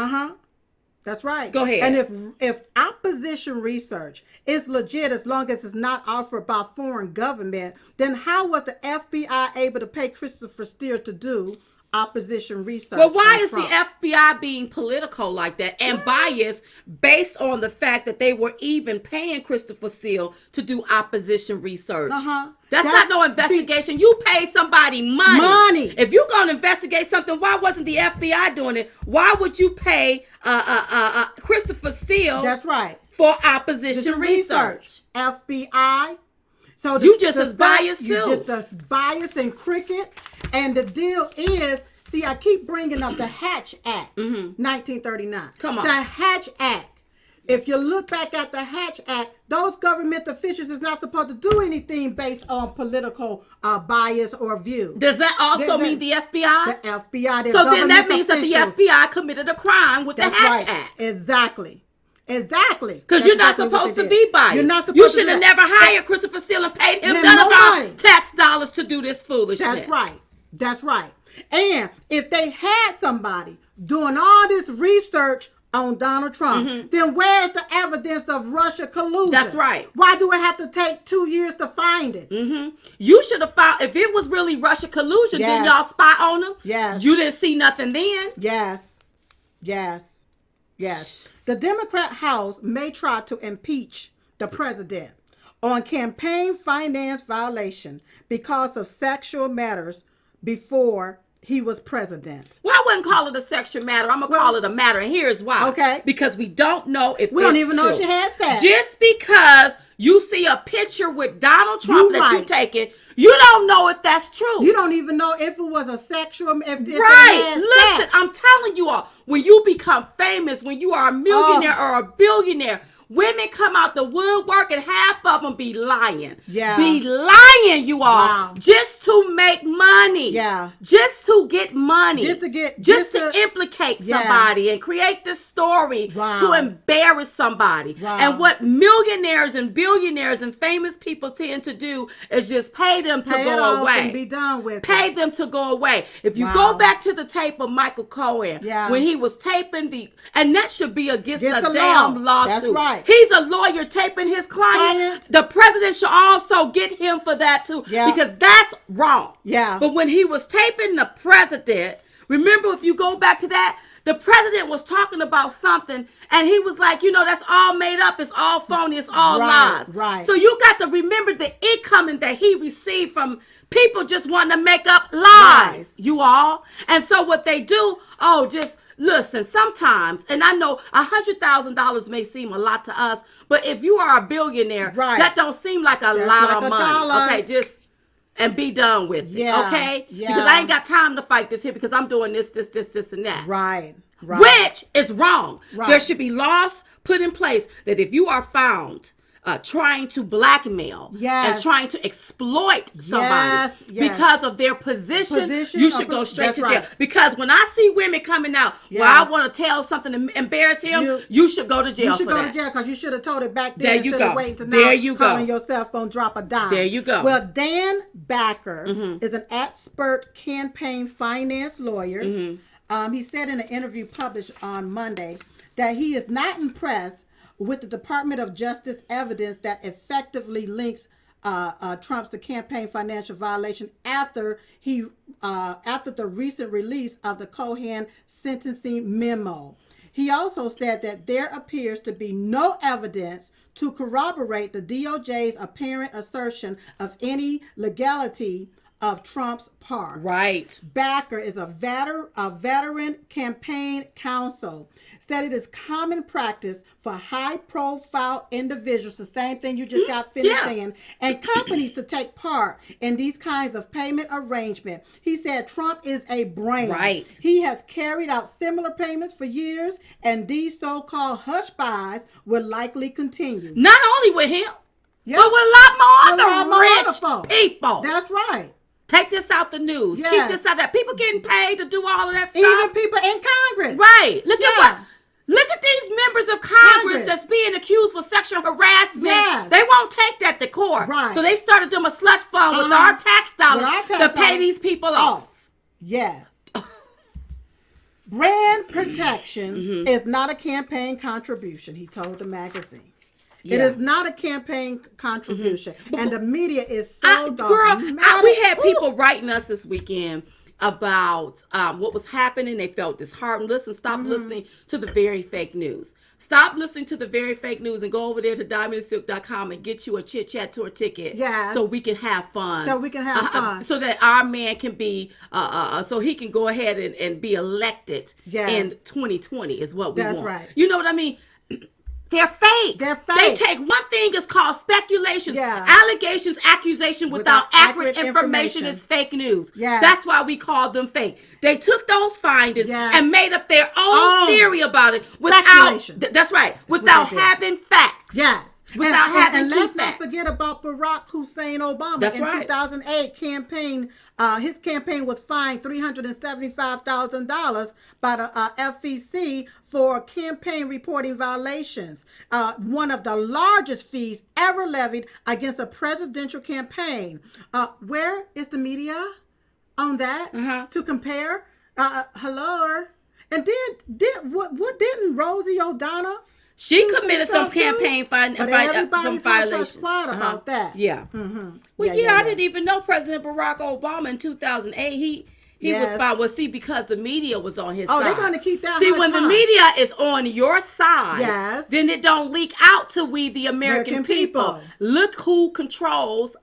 Speaker 2: That's right.
Speaker 1: Go ahead.
Speaker 2: And if opposition research is legit as long as it's not offered by foreign government, then how was the FBI able to pay Christopher Steele to do opposition research?
Speaker 1: Well, why is the FBI being political like that and biased based on the fact that they were even paying Christopher Steele to do opposition research? That's not no investigation. You pay somebody money. If you're going to investigate something, why wasn't the FBI doing it? Why would you pay Christopher Steele?
Speaker 2: That's right.
Speaker 1: For opposition research.
Speaker 2: FBI. So
Speaker 1: you just as biased too.
Speaker 2: You just as biased and crooked. And the deal is, see, I keep bringing up the Hatch Act, 1939.
Speaker 1: Come on.
Speaker 2: The Hatch Act. If you look back at the Hatch Act, those government officials is not supposed to do anything based on political bias or view.
Speaker 1: Does that also mean the FBI?
Speaker 2: The FBI.
Speaker 1: So then that means officials. That the FBI committed a crime with the Hatch Act.
Speaker 2: Exactly.
Speaker 1: Because you're not supposed to be biased.
Speaker 2: You're not supposed
Speaker 1: you should have never hired Christopher Steele and paid him none of our tax dollars to do this foolishness.
Speaker 2: That's right. And if they had somebody doing all this research on Donald Trump, then where's the evidence of Russia collusion?
Speaker 1: That's right.
Speaker 2: Why do it have to take 2 years to find it?
Speaker 1: You should have found, if it was really Russia collusion, then y'all spy on them?
Speaker 2: Yes.
Speaker 1: You didn't see nothing then?
Speaker 2: Yes. The Democrat House may try to impeach the president on campaign finance violation because of sexual matters before he was president.
Speaker 1: Well, I wouldn't call it a sexual matter. I'm going to call it a matter. And here's why.
Speaker 2: Okay.
Speaker 1: Because we don't know if
Speaker 2: we don't even know if she had sex.
Speaker 1: Just because you see a picture with Donald Trump you taken, you don't know if that's true.
Speaker 2: You don't even know if it was a sexual, if
Speaker 1: Listen, sex. I'm telling you all, when you become famous, when you are a millionaire or a billionaire, women come out the woodwork and half of them be lying. Be lying, you all. Just to make money. Just to get money. Just to implicate somebody and create this story to embarrass somebody. And what millionaires and billionaires and famous people tend to do is just pay them to go away.
Speaker 2: And be done with
Speaker 1: Pay them to go away. If you go back to the tape of Michael Cohen, when he was taping and that should be against the damn law
Speaker 2: That's
Speaker 1: too.
Speaker 2: Right.
Speaker 1: He's a lawyer taping his client. The president should also get him for that too, because that's wrong. But when he was taping the president, remember, if you go back to that, the president was talking about something and he was like, that's all made up. It's all phony. It's all lies. So you got to remember the incoming that he received from people just wanting to make up lies, you all. And so what they do, listen, sometimes, and I know $100,000 may seem a lot to us, but if you are a billionaire, that don't seem like a lot of money. Okay, just and be done with it. Okay, because I ain't got time to fight this here because I'm doing this, and that.
Speaker 2: Right.
Speaker 1: Which is wrong. There should be laws put in place that if you are found trying to blackmail and trying to exploit somebody because of their position, you should go straight to jail. Because when I see women coming out, I want to tell something to embarrass him, you should go to jail.
Speaker 2: You should go to jail because you should have told it back then instead of waiting to now calling yourself going to drop a dime.
Speaker 1: There you go.
Speaker 2: Well, Dan Backer is an expert campaign finance lawyer. He said in an interview published on Monday that he is not impressed with the Department of Justice evidence that effectively links Trump's to campaign financial violation after the recent release of the Cohen sentencing memo. He also said that there appears to be no evidence to corroborate the DOJ's apparent assertion of any legality of Trump's part.
Speaker 1: Right.
Speaker 2: Backer is a veteran campaign counsel. Said it is common practice for high-profile individuals, the same thing you just got finished saying, and companies to take part in these kinds of payment arrangement. He said Trump is a brand.
Speaker 1: Right.
Speaker 2: He has carried out similar payments for years, and these so-called hush buys will likely continue.
Speaker 1: Not only with him, but with a lot more other rich people.
Speaker 2: That's right.
Speaker 1: Take this out the news. Keep this out that people getting paid to do all of that stuff.
Speaker 2: Even people in Congress.
Speaker 1: Right. Look at what. Look at these members of Congress that's being accused for sexual harassment. Yes. They won't take that to court. Right. So they started them a slush fund with our tax dollars to pay these people off.
Speaker 2: Yes. Brand protection is not a campaign contribution, he told the magazine. Yeah. It is not a campaign contribution. And the media is so dogmatic.
Speaker 1: We had people writing us this weekend about what was happening. They felt disheartened. Listen, stop listening to the very fake news. Stop listening to the very fake news and go over there to diamondandsilk.com and get you a Chit Chat tour ticket. Yes. So we can have fun. So that our man can be, so he can go ahead and be elected in 2020 is what we want. That's right. You know what I mean? They're fake. They take one thing is called speculations, allegations, accusation without accurate information is fake news. Yes. That's why we call them fake. They took those findings and made up their own theory about it without, that's right, without having facts.
Speaker 2: Yes. Without having let's not forget about Barack Hussein Obama. That's in 2008 campaign. His campaign was fined $375,000 by the FEC for campaign reporting violations. One of the largest fees ever levied against a presidential campaign. Where is the media on that to compare? Hello. And didn't Rosie O'Donnell?
Speaker 1: She committed some campain violations.
Speaker 2: Quiet about that.
Speaker 1: Yeah. Well, I didn't even know President Barack Obama in 2008. He was fine. Well, see, because the media was on his side.
Speaker 2: Oh, they're going to keep that.
Speaker 1: See, when the media is on your side, then it don't leak out to we, the American people. Look who controls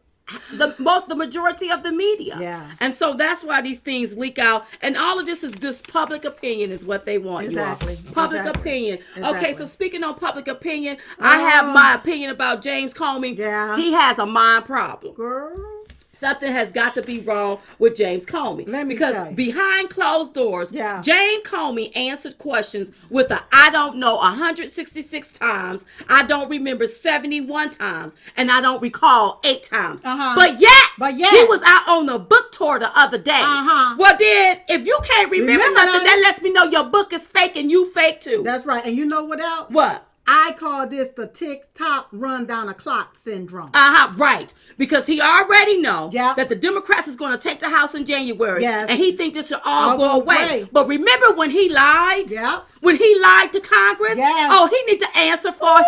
Speaker 1: the majority of the media. Yeah. And so that's why these things leak out. And all of this is just public opinion is what they want.
Speaker 2: Exactly.
Speaker 1: Public opinion. Exactly. Okay, so speaking on public opinion, I have my opinion about James Comey. Yeah. He has a mind problem.
Speaker 2: Girl.
Speaker 1: Something has got to be wrong with James Comey. Because behind closed doors, James Comey answered questions with a I don't know 166 times, I don't remember 71 times, and I don't recall 8 times. But yet, he was out on the book tour the other day. Well then, if you can't remember nothing, that lets me know your book is fake and you fake too.
Speaker 2: That's right. And you know what else?
Speaker 1: What?
Speaker 2: I call this the tick-tock run down a clock syndrome.
Speaker 1: Right. Because he already know that the Democrats is going to take the House in January. Yes. And he think this should all go away. But remember when he lied? Yeah. When he lied to Congress? Yes. Oh, he need to answer for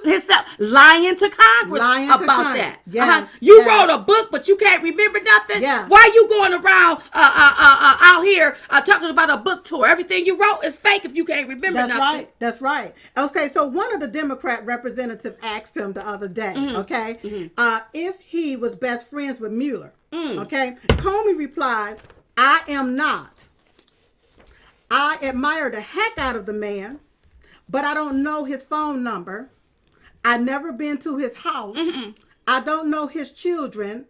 Speaker 1: himself. Lying to Congress about that. Yes. You wrote a book, but you can't remember nothing? Yeah. Why you going around out here talking about a book tour? Everything you wrote is fake if you can't remember nothing.
Speaker 2: That's right. Okay, so one of the Democrat representatives asked him the other day, if he was best friends with Mueller. Okay, Comey replied, I am not. I admire the heck out of the man, but I don't know his phone number. I've never been to his house. I don't know his children.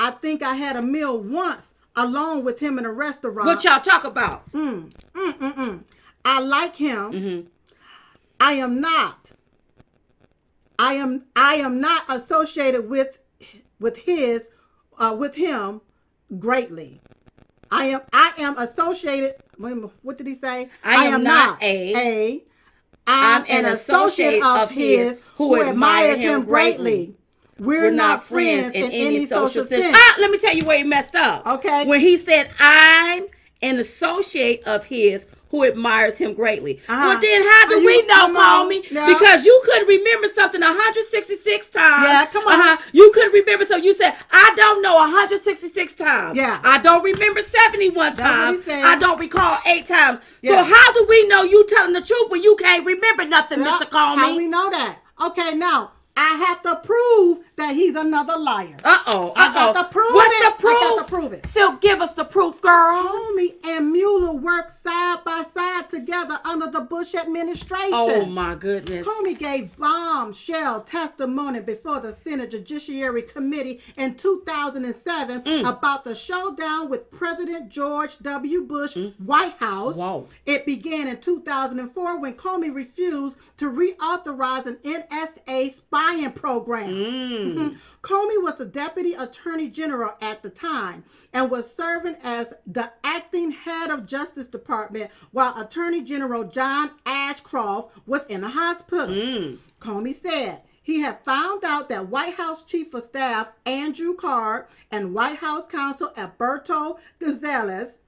Speaker 2: I think I had a meal once alone with him in a restaurant.
Speaker 1: What y'all talk about?
Speaker 2: I like him. I am not associated with him greatly. I am associated. What did he say?
Speaker 1: I am not
Speaker 2: I'm an associate of his who admires him greatly. We're not friends in any social sense.
Speaker 1: Let me tell you where he messed up.
Speaker 2: Okay.
Speaker 1: When he said, I'm an associate of his who admires him greatly. Well, then how do we know, Comey? Because you couldn't remember something 166 times.
Speaker 2: Yeah, come on.
Speaker 1: You couldn't remember, so you said, I don't know 166 times.
Speaker 2: Yeah.
Speaker 1: I don't remember 71 times. I don't recall 8 times. Yeah. So how do we know you telling the truth when you can't remember nothing, Mr. Comey?
Speaker 2: How we know that? Okay, now, I have to prove that he's another liar.
Speaker 1: I
Speaker 2: got to prove it.
Speaker 1: What's the proof?
Speaker 2: I got to prove it.
Speaker 1: So give us the proof, girl.
Speaker 2: Comey and Mueller worked side by side together under the Bush administration.
Speaker 1: Oh, my goodness.
Speaker 2: Comey gave bombshell testimony before the Senate Judiciary Committee in 2007 about the showdown with President George W. Bush White House.
Speaker 1: Whoa.
Speaker 2: It began in 2004 when Comey refused to reauthorize an NSA spying program. Comey was the Deputy Attorney General at the time and was serving as the acting head of Justice Department while Attorney General John Ashcroft was in the hospital. Comey said he had found out that White House Chief of Staff Andrew Hart and White House counsel Alberto Gonzales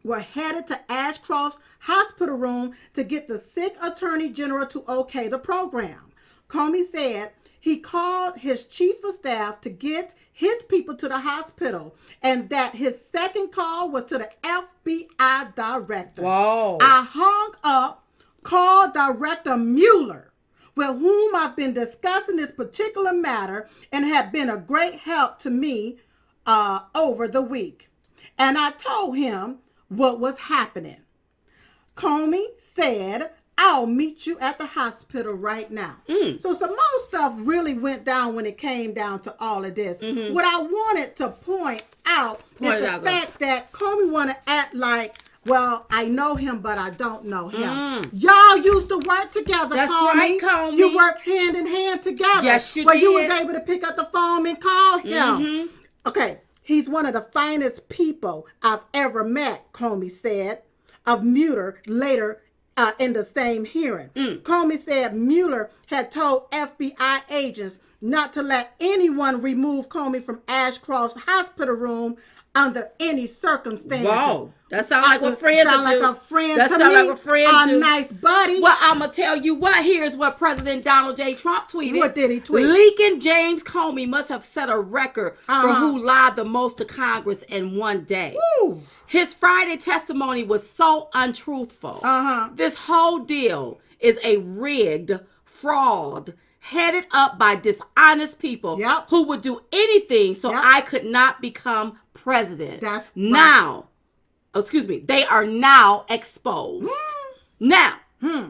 Speaker 2: were headed to Ashcroft's hospital room to get the sick Attorney General to okay the program. Comey said he called his chief of staff to get his people to the hospital and that his second call was to the FBI director.
Speaker 1: Whoa.
Speaker 2: I hung up, called Director Mueller, with whom I've been discussing this particular matter and have been a great help to me over the week. And I told him what was happening. Comey said, I'll meet you at the hospital right now. So some more stuff really went down when it came down to all of this. What I wanted to point out is the fact that Comey want to act like, well, I know him, but I don't know him. Y'all used to work together,
Speaker 1: That's
Speaker 2: Comey.
Speaker 1: right, Comey.
Speaker 2: You worked hand in hand together.
Speaker 1: Yes, you
Speaker 2: did.
Speaker 1: did.
Speaker 2: You was able to pick up the phone and call him. Okay. He's one of the finest people I've ever met, Comey said of Mueller later in the same hearing. Comey said Mueller had told FBI agents not to let anyone remove Comey from Ashcroft's hospital room under any circumstances.
Speaker 1: Wow. That sounds like a friend to do.
Speaker 2: Like a friend
Speaker 1: that
Speaker 2: to
Speaker 1: sounds
Speaker 2: me.
Speaker 1: like a friend
Speaker 2: A nice buddy.
Speaker 1: Well, I'm going to tell you what. Here's what President Donald J. Trump tweeted.
Speaker 2: What did he tweet?
Speaker 1: Leaking James Comey must have set a record for who lied the most to Congress in one day.
Speaker 2: Woo.
Speaker 1: His Friday testimony was so untruthful. This whole deal is a rigged fraud headed up by dishonest people who would do anything so I could not become president.
Speaker 2: That's
Speaker 1: now. Excuse me, they are now exposed. Now,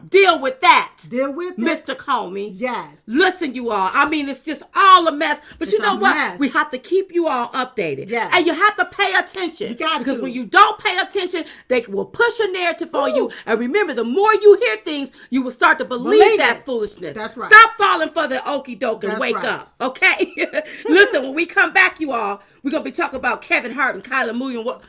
Speaker 1: deal with that.
Speaker 2: Deal with it.
Speaker 1: Mr. Comey.
Speaker 2: Yes.
Speaker 1: Listen, you all. I mean, it's just all a mess. But
Speaker 2: it's
Speaker 1: you know what?
Speaker 2: Mess.
Speaker 1: We have to keep you all updated.
Speaker 2: Yes.
Speaker 1: And you have to pay attention.
Speaker 2: You got
Speaker 1: because
Speaker 2: to.
Speaker 1: when you don't pay attention, they will push a narrative on you. And remember, the more you hear things, you will start to believe that foolishness.
Speaker 2: That's right.
Speaker 1: Stop falling for the okie doke and wake
Speaker 2: right.
Speaker 1: up. Okay? Listen, when we come back, you all, we're going to be talking about Kevin Hart and Kyler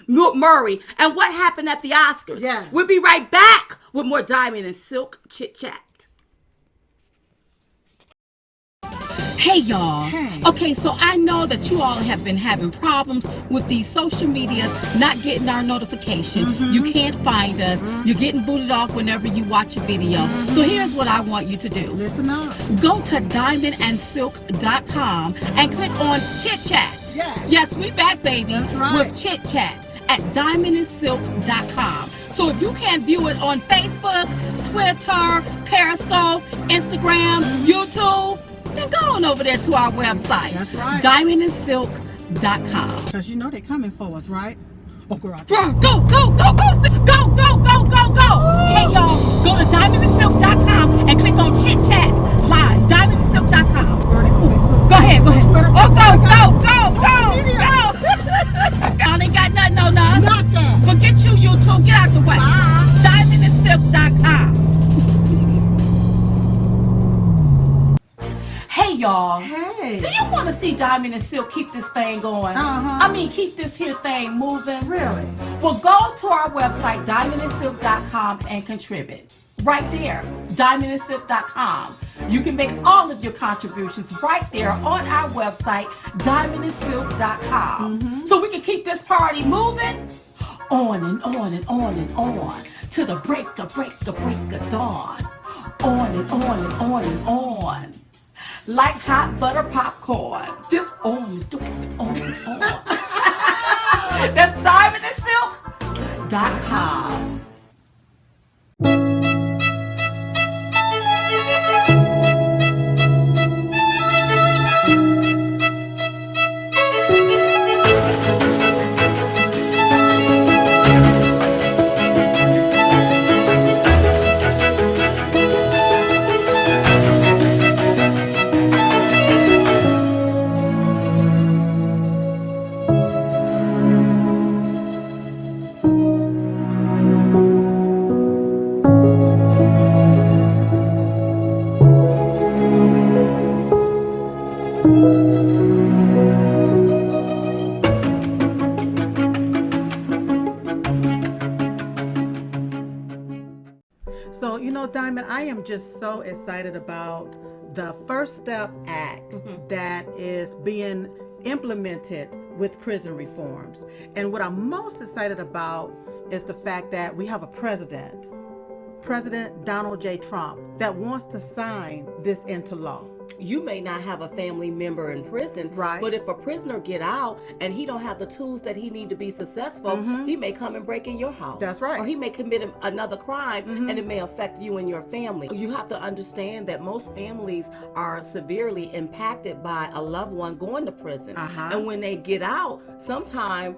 Speaker 1: Murray and what happened at the Oscars.
Speaker 2: Yeah.
Speaker 1: We'll be right back with more Diamond and Silk Chit Chat. Hey, y'all.
Speaker 2: Hey.
Speaker 1: Okay, so I know that you all have been having problems with these social medias not getting our notification. You can't find us. You're getting booted off whenever you watch a video. So here's what I want you to do.
Speaker 2: Listen up.
Speaker 1: Go to diamondandsilk.com and click on Chit Chat. Yes, we back, baby.
Speaker 2: That's right.
Speaker 1: With Chit Chat at diamondandsilk.com. So if you can't view it on Facebook, Twitter, Periscope, Instagram, YouTube, then go on over there to our website.
Speaker 2: That's right.
Speaker 1: diamondandsilk.com.
Speaker 2: Because you know they're coming for us, right? Oh, girl.
Speaker 1: Go, go, go, go, go, go, go, go, go, go. Hey, y'all, go to diamondandsilk.com and click on Chit Chat Live. Diamondandsilk.com. Go ahead, go ahead. Oh, go, go, go, go, go. Y'all ain't got nothing on us.
Speaker 2: Nothing.
Speaker 1: Forget you, YouTube. Get out the way. Diamondandsilk.com. Hey, y'all.
Speaker 2: Hey.
Speaker 1: Do you want to see Diamond and Silk keep this thing going? I mean, keep this here thing moving?
Speaker 2: Really?
Speaker 1: Well, go to our website, diamondandsilk.com, and contribute. Right there, diamondandsilk.com. You can make all of your contributions right there on our website, diamondandsilk.com. So we can keep this party moving on and on and on and on to the break of dawn. On and on and on and on. Like hot butter popcorn. Just on and on and on. That's diamondandsilk.com.
Speaker 2: am just so excited about the First Step Act that is being implemented with prison reforms. And what I'm most excited about is the fact that we have a President Donald J. Trump, that wants to sign this into law.
Speaker 1: You may not have a family member in prison, right? But if a prisoner get out and he don't have the tools that he need to be successful, he may come and break in your house.
Speaker 2: That's right.
Speaker 1: Or he may commit another crime, and it may affect you and your family. You have to understand that most families are severely impacted by a loved one going to prison. And when they get out, sometimes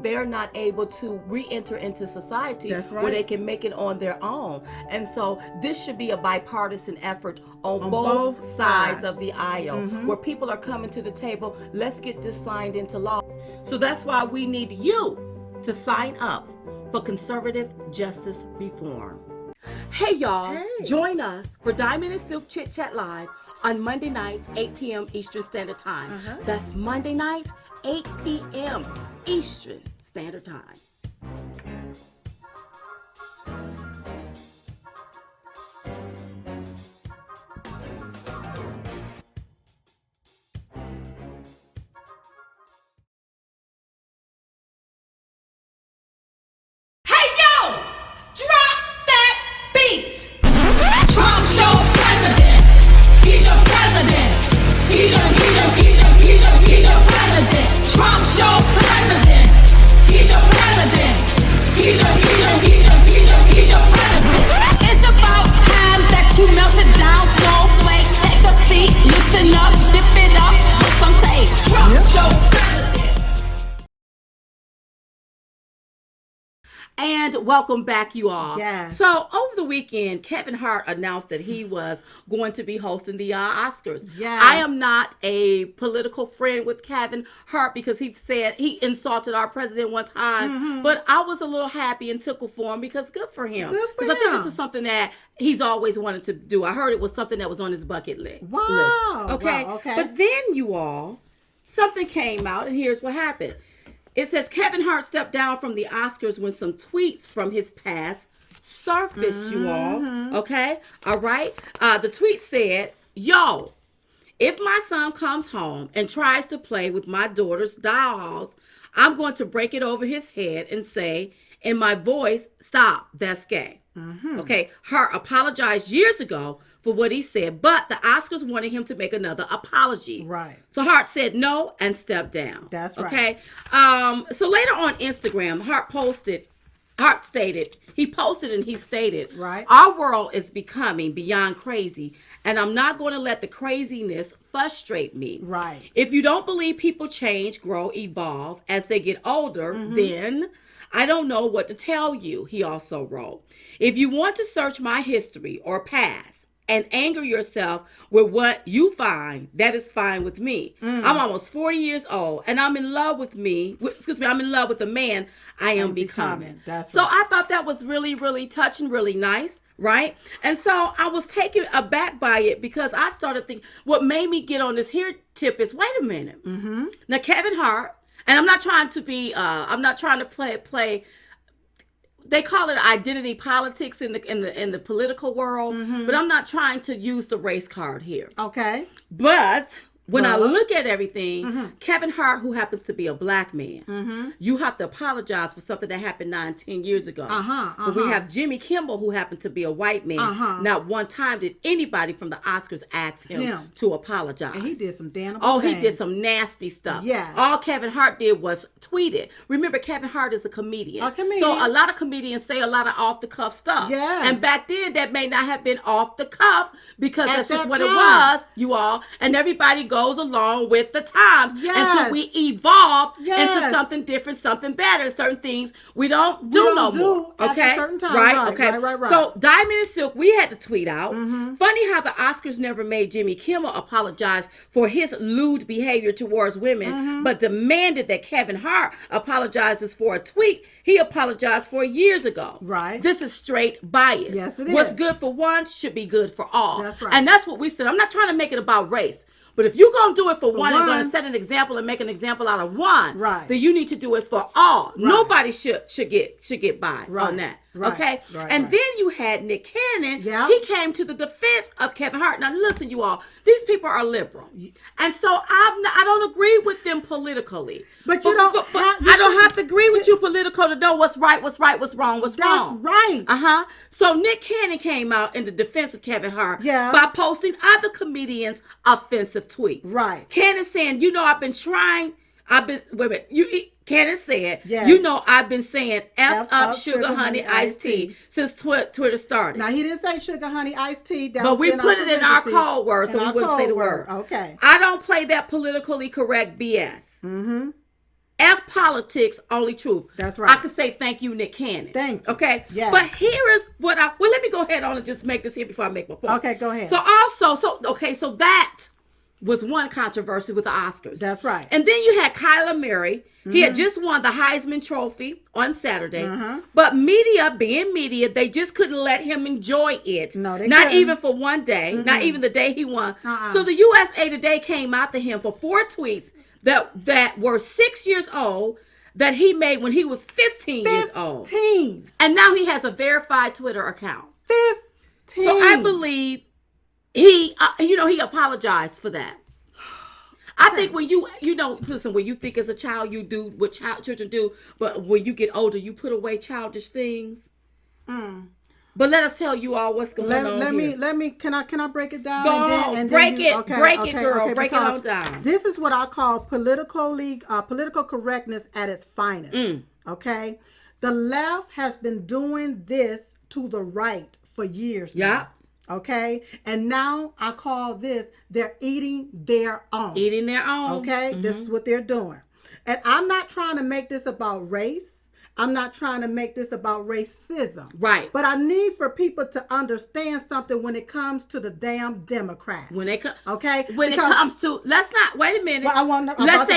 Speaker 1: they're not able to re-enter into society where they can make it on their own. And so this should be a bipartisan effort on both sides of the aisle, where people are coming to the table. Let's get this signed into law. So that's why we need you to sign up for conservative justice reform. Hey y'all, join us for Diamond and Silk Chit Chat Live on Monday nights, 8 p.m. Eastern Standard Time. That's Monday nights, 8 p.m. Eastern Standard Time. And welcome back, you all.
Speaker 2: Yes.
Speaker 1: So over the weekend, Kevin Hart announced that he was going to be hosting the Oscars.
Speaker 2: Yes.
Speaker 1: I am not a political friend with Kevin Hart because he said he insulted our president one time, but I was a little happy and tickled for him because good for him. Because I think this is something that he's always wanted to do. I heard it was something that was on his bucket list.
Speaker 2: Wow.
Speaker 1: Okay.
Speaker 2: Wow. Okay.
Speaker 1: But then, you all, something came out, and here's what happened. It says Kevin Hart stepped down from the Oscars when some tweets from his past surfaced, you all. Okay? All right? The tweet said, "Yo, if my son comes home and tries to play with my daughter's dolls, I'm going to break it over his head and say, in my voice, stop, that's gay." Okay, Hart apologized years ago for what he said, but the Oscars wanted him to make another apology.
Speaker 2: Right.
Speaker 1: So Hart said no and stepped down.
Speaker 2: That's right.
Speaker 1: Okay. So later on Instagram, Hart stated, he stated,
Speaker 2: right,
Speaker 1: "Our world is becoming beyond crazy, and I'm not going to let the craziness frustrate me.
Speaker 2: Right.
Speaker 1: If you don't believe people change, grow, evolve as they get older, then I don't know what to tell you," he also wrote. "If you want to search my history or past and anger yourself with what you find, that is fine with me. I'm almost 40 years old, and I'm in love with the man I am becoming."
Speaker 2: That's
Speaker 1: so
Speaker 2: right.
Speaker 1: I thought that was really, really touching, really nice, right? And so I was taken aback by it because I started thinking, what made me get on this here tip is, wait a minute. Now, Kevin Hart, and I'm not trying to play. They call it identity politics in the political world, but I'm not trying to use the race card here.
Speaker 2: Okay.
Speaker 1: But when I look at everything, Kevin Hart, who happens to be a black man, you have to apologize for something that happened 9-10 years ago. But we have Jimmy Kimmel, who happened to be a white man. Not one time did anybody from the Oscars ask him to apologize.
Speaker 2: And he did some damnable things.
Speaker 1: He did some nasty stuff.
Speaker 2: Yes.
Speaker 1: All Kevin Hart did was tweet it. Remember, Kevin Hart is a comedian. So a lot of comedians say a lot of off-the-cuff stuff.
Speaker 2: Yes.
Speaker 1: And back then, that may not have been off-the-cuff because that's just what it was, you all. And everybody goes along with the times until we evolve into something different, something better. Certain things we don't do no more. Okay,
Speaker 2: certain time.
Speaker 1: Right? Okay.
Speaker 2: Right.
Speaker 1: So Diamond and Silk, we had to tweet out. Funny how the Oscars never made Jimmy Kimmel apologize for his lewd behavior towards women, but demanded that Kevin Hart apologizes for a tweet he apologized for years ago.
Speaker 2: Right.
Speaker 1: This is straight bias.
Speaker 2: Yes, it is.
Speaker 1: What's good for one should be good for all.
Speaker 2: That's right.
Speaker 1: And that's what we said. I'm not trying to make it about race. But if you're going to do it for one and going to set an example and make an example out of one, then you need to do it for all. Nobody should get by on that.
Speaker 2: Right,
Speaker 1: okay?
Speaker 2: Right,
Speaker 1: and
Speaker 2: right.
Speaker 1: then you had Nick Cannon.
Speaker 2: Yeah.
Speaker 1: He came to the defense of Kevin Hart. Now, listen, you all. These people are liberal. And so I don't agree with them politically.
Speaker 2: But you don't
Speaker 1: I don't have to agree with you political to know what's right, what's wrong, what's wrong.
Speaker 2: That's right.
Speaker 1: Uh-huh. So Nick Cannon came out in the defense of Kevin Hart by posting other comedians' offensive tweets.
Speaker 2: Right.
Speaker 1: Cannon saying, Cannon said, I've been saying F up sugar, honey, iced tea since Twitter started.
Speaker 2: Now, he didn't say sugar, honey, iced tea.
Speaker 1: But we put it in our code word, so we wouldn't say the word.
Speaker 2: Okay.
Speaker 1: I don't play that politically correct BS.
Speaker 2: Mm-hmm.
Speaker 1: F politics, only truth.
Speaker 2: That's right.
Speaker 1: I could say thank you, Nick Cannon.
Speaker 2: Thank you.
Speaker 1: Okay?
Speaker 2: Yeah.
Speaker 1: But here is what let me go ahead on and just make this here before I make my point.
Speaker 2: Okay, go ahead.
Speaker 1: So that was one controversy with the Oscars.
Speaker 2: That's right.
Speaker 1: And then you had Kyler Murray. Mm-hmm. He had just won the Heisman Trophy on Saturday.
Speaker 2: Uh-huh.
Speaker 1: But being media, they just couldn't let him enjoy it.
Speaker 2: No, they
Speaker 1: Not
Speaker 2: couldn't.
Speaker 1: even for one day. Mm-hmm. Not even the day he won.
Speaker 2: Uh-uh.
Speaker 1: So the USA Today came after him for 4 tweets that were 6 years old that he made when he was 15 years old.
Speaker 2: 15.
Speaker 1: And now he has a verified Twitter account.
Speaker 2: 15.
Speaker 1: So I believe he apologized for that. I think when when you think as a child, you do what children do, but when you get older, you put away childish things. Mm. But let us tell you all what's going on here.
Speaker 2: Can I break it down?
Speaker 1: Go on, break it, girl, break it on down.
Speaker 2: This is what I call political correctness at its finest. Mm. Okay, the left has been doing this to the right for years.
Speaker 1: Yeah.
Speaker 2: Now. Okay, and now I call this they're eating their own.
Speaker 1: Eating their own.
Speaker 2: Okay, This is what they're doing, and I'm not trying to make this about race. I'm not trying to make this about racism.
Speaker 1: Right.
Speaker 2: But I need for people to understand something when it comes to the damn Democrats.
Speaker 1: When it comes to,
Speaker 2: let's
Speaker 1: say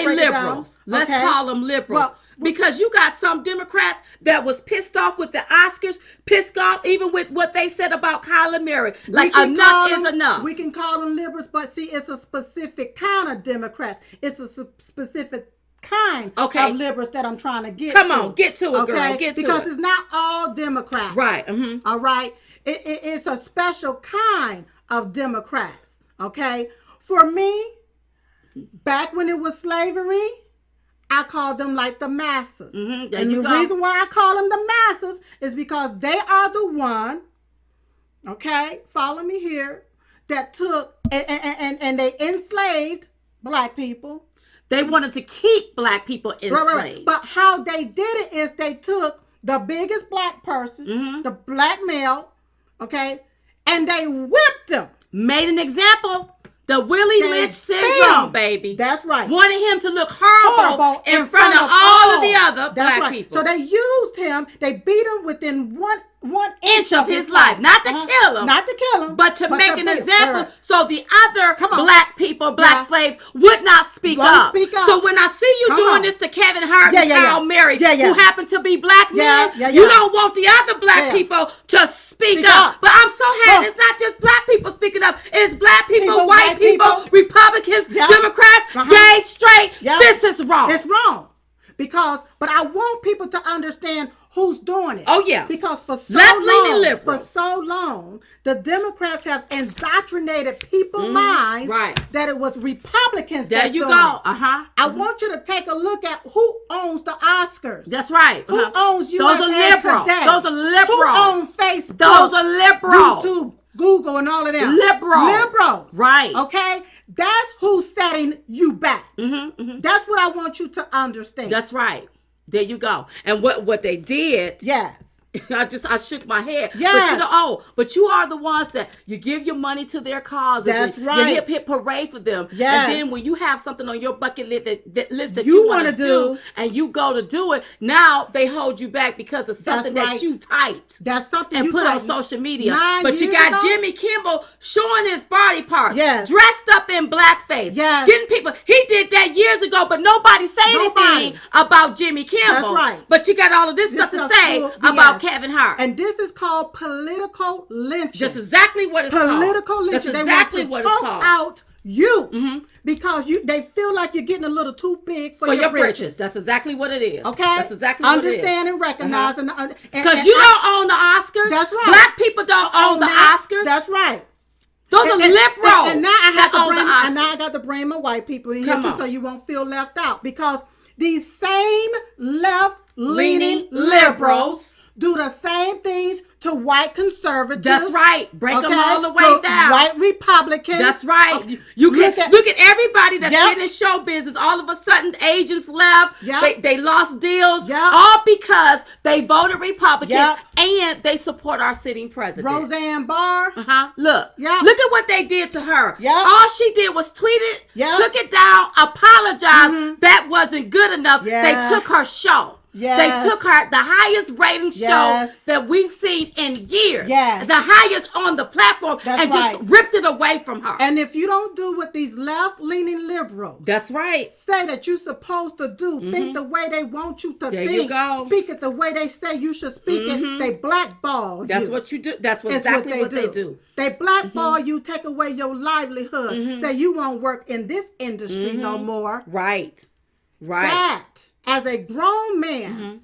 Speaker 1: liberals. Let's call them liberals. Because you got some Democrats that was pissed off with the Oscars, pissed off even with what they said about Kyler Murray. Like, enough is enough.
Speaker 2: We can call them liberals, but see, it's a specific kind of Democrats. It's a specific kind of liberals that I'm trying to get to.
Speaker 1: Come on, get to it, girl. Get to it.
Speaker 2: Because it's not all Democrats.
Speaker 1: Right. Mm-hmm.
Speaker 2: All right. It's a special kind of Democrats. Okay. For me, back when it was slavery, I called them like the masses.
Speaker 1: Mm-hmm.
Speaker 2: And the reason why I call them the masses is because they are the one, okay, follow me here, that took and they enslaved black people.
Speaker 1: They wanted to keep black people enslaved.
Speaker 2: Right. But how they did it is they took the biggest black person, the black male, okay, and they whipped him.
Speaker 1: Made an example. The Willie Lynch syndrome, baby.
Speaker 2: That's right.
Speaker 1: Wanted him to look horrible in front of all of the other black people.
Speaker 2: So they used him. They beat him within one
Speaker 1: inch of his life. Not to kill him.
Speaker 2: Not to kill him.
Speaker 1: But to make an example so the other black people, black slaves, would not speak up. So when I see you doing this to Kevin Hart and Kyle Murray, who happen to be black men, you don't want the other black people to speak up. But I'm so happy it's not just black people speaking up. It's black people, white people, Republicans, Democrats, gay, straight. This is wrong.
Speaker 2: It's wrong. But I want people to understand who's doing it.
Speaker 1: Oh, yeah.
Speaker 2: Because for so long, the Democrats have indoctrinated people's minds that it was Republicans
Speaker 1: there you go.
Speaker 2: I want you to take a look at who owns the Oscars.
Speaker 1: That's right.
Speaker 2: Who owns USA
Speaker 1: Those are liberals.
Speaker 2: Today?
Speaker 1: Those are liberals.
Speaker 2: Who owns Facebook?
Speaker 1: Those are liberals.
Speaker 2: YouTube, Google, and all of them.
Speaker 1: Liberals. Right.
Speaker 2: Okay? That's who's setting you back. That's what I want you to understand.
Speaker 1: That's right. There you go. And what they did.
Speaker 2: Yes.
Speaker 1: I shook my head.
Speaker 2: Yes.
Speaker 1: But you are the ones that you give your money to their causes.
Speaker 2: That's right.
Speaker 1: You hip parade for them.
Speaker 2: Yes.
Speaker 1: And then when you have something on your bucket list that you want to do and you go to do it, now they hold you back because of something that you typed.
Speaker 2: That's something
Speaker 1: and
Speaker 2: you
Speaker 1: put
Speaker 2: typed
Speaker 1: on social media.
Speaker 2: But
Speaker 1: you got Jimmy Kimmel showing his body parts.
Speaker 2: Yes.
Speaker 1: Dressed up in blackface.
Speaker 2: Yes.
Speaker 1: Getting people. He did that years ago, but nobody say anything about Jimmy Kimmel.
Speaker 2: That's right.
Speaker 1: But you got all of this stuff to say about Kevin Hart.
Speaker 2: And this is called political lynching.
Speaker 1: That's exactly what it's called.
Speaker 2: Political lynching.
Speaker 1: That's exactly what it's called.
Speaker 2: Out you because they feel like you're getting a little too big for your britches.
Speaker 1: That's exactly what it is.
Speaker 2: Okay,
Speaker 1: that's exactly what it is.
Speaker 2: Understand and recognize,
Speaker 1: because you don't own the Oscars.
Speaker 2: That's right.
Speaker 1: Black people don't own the Oscars.
Speaker 2: That's right.
Speaker 1: Those are liberals.
Speaker 2: And now I got to bring my white people in here too, so you won't feel left out, because these same left-leaning liberals do the same things to white conservatives.
Speaker 1: That's right. Break them all the way down.
Speaker 2: White Republicans.
Speaker 1: That's right. Okay. You look at everybody that's in the show business. All of a sudden, agents left. They lost deals. All because they voted Republican and they support our sitting president.
Speaker 2: Roseanne Barr.
Speaker 1: Look at what they did to her. All she did was tweet it, took it down, apologized. That wasn't good enough. They took her show. They took her, the highest rating show that we've seen in years. The highest on the platform. Just ripped it away from her.
Speaker 2: And if you don't do what these left-leaning liberals say that you're supposed to do, think the way they want you to think, speak it the way they say you should speak it, they blackball you.
Speaker 1: That's what you do. That's exactly what they do.
Speaker 2: They blackball you, take away your livelihood, say you won't work in this industry no more.
Speaker 1: Right.
Speaker 2: That, as a grown man,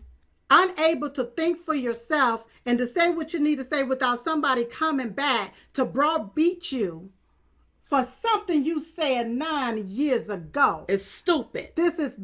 Speaker 2: unable to think for yourself and to say what you need to say without somebody coming back to browbeat you for something you said 9 years ago.
Speaker 1: It's stupid.
Speaker 2: This is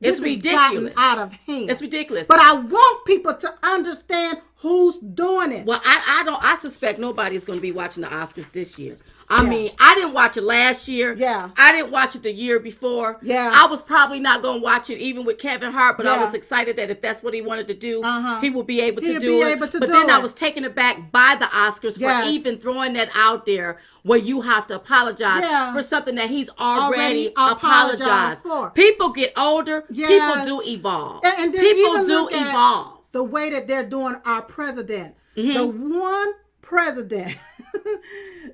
Speaker 1: ridiculous.
Speaker 2: Gotten out of hand.
Speaker 1: It's ridiculous.
Speaker 2: But I want people to understand who's doing it.
Speaker 1: Well, I suspect nobody's going to be watching the Oscars this year. I mean, I didn't watch it last year. I didn't watch it the year before. I was probably not going to watch it even with Kevin Hart, but I was excited that if that's what he wanted to do, he would be able to do it. But then I was taken aback by the Oscars for even throwing that out there where you have to apologize for something that he's already apologized for. People get older. People do evolve.
Speaker 2: And then
Speaker 1: people do evolve.
Speaker 2: The way that they're doing our president. The one president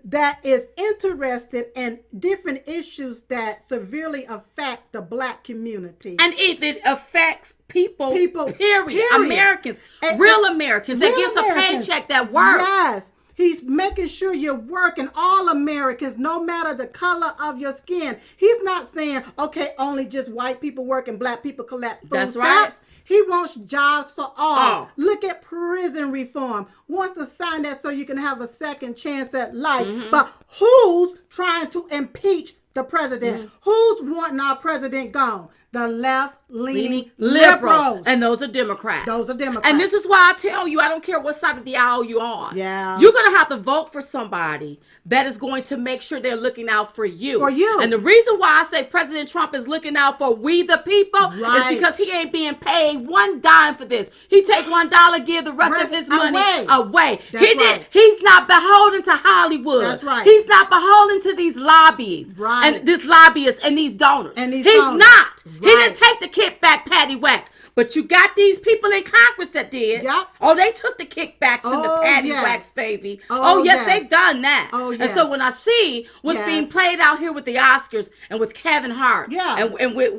Speaker 2: that is interested in different issues that severely affect the black community.
Speaker 1: And if it affects people period. Americans, real Americans that gets a paycheck that works.
Speaker 2: Yes. He's making sure you're working, all Americans, no matter the color of your skin. He's not saying, okay, only just white people work and black people collect food
Speaker 1: That's right.
Speaker 2: stamps. He wants jobs for all. Look at prison reform. Wants to sign that so you can have a second chance at life. But who's trying to impeach the president? Who's wanting our president gone? The left-leaning liberals.
Speaker 1: And those are Democrats.
Speaker 2: And
Speaker 1: this is why I tell you, I don't care what side of the aisle you're on.
Speaker 2: Yeah.
Speaker 1: You're going to have to vote for somebody that is going to make sure they're looking out for you. And the reason why I say President Trump is looking out for we the people is because he ain't being paid one dime for this. He take $1, give the rest of his money away. He's not beholden to Hollywood.
Speaker 2: That's right.
Speaker 1: He's not beholden to these lobbies. And this lobbyists and these donors. He's not. He didn't take the kickback paddywhack. But you got these people in Congress that did. Oh, they took the kickbacks and the paddywhacks, baby. Yes, they've done that. And so when I see what's being played out here with the Oscars and with Kevin Hart, and
Speaker 2: with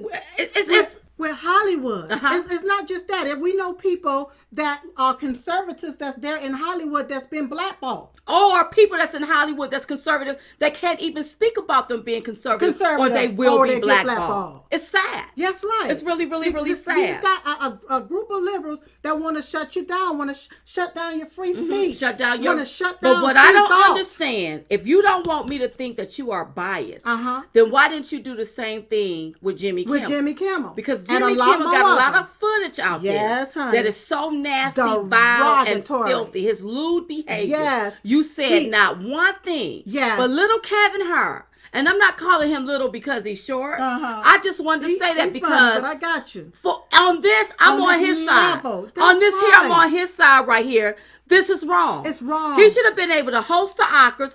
Speaker 2: Hollywood. It's not just that. If we know people that are conservatives that's there in Hollywood that's been blackballed.
Speaker 1: Or people that's in Hollywood that's conservative that can't even speak about them being conservative or they will be blackballed. It's sad.
Speaker 2: Yes, right.
Speaker 1: It's really, really, really sad.
Speaker 2: He's got a group of liberals that want to shut you down, want to shut down your free speech.
Speaker 1: Shut down your...
Speaker 2: Want to shut down
Speaker 1: But what I don't understand, if you don't want me to think that you are biased, then why didn't you do the same thing with Jimmy Kimmel?
Speaker 2: With Jimmy Kimmel.
Speaker 1: Because Jimmy Kimmel got a lot of footage out there that is so nasty, vile, and filthy. His lewd behavior. You said not one thing. But little Kevin Hart, and I'm not calling him little because he's short. I just wanted to say that because
Speaker 2: I got you.
Speaker 1: On this, I'm on his side. On this here, I'm on his side right here. This is wrong.
Speaker 2: It's wrong.
Speaker 1: He should have been able to host the Oscars.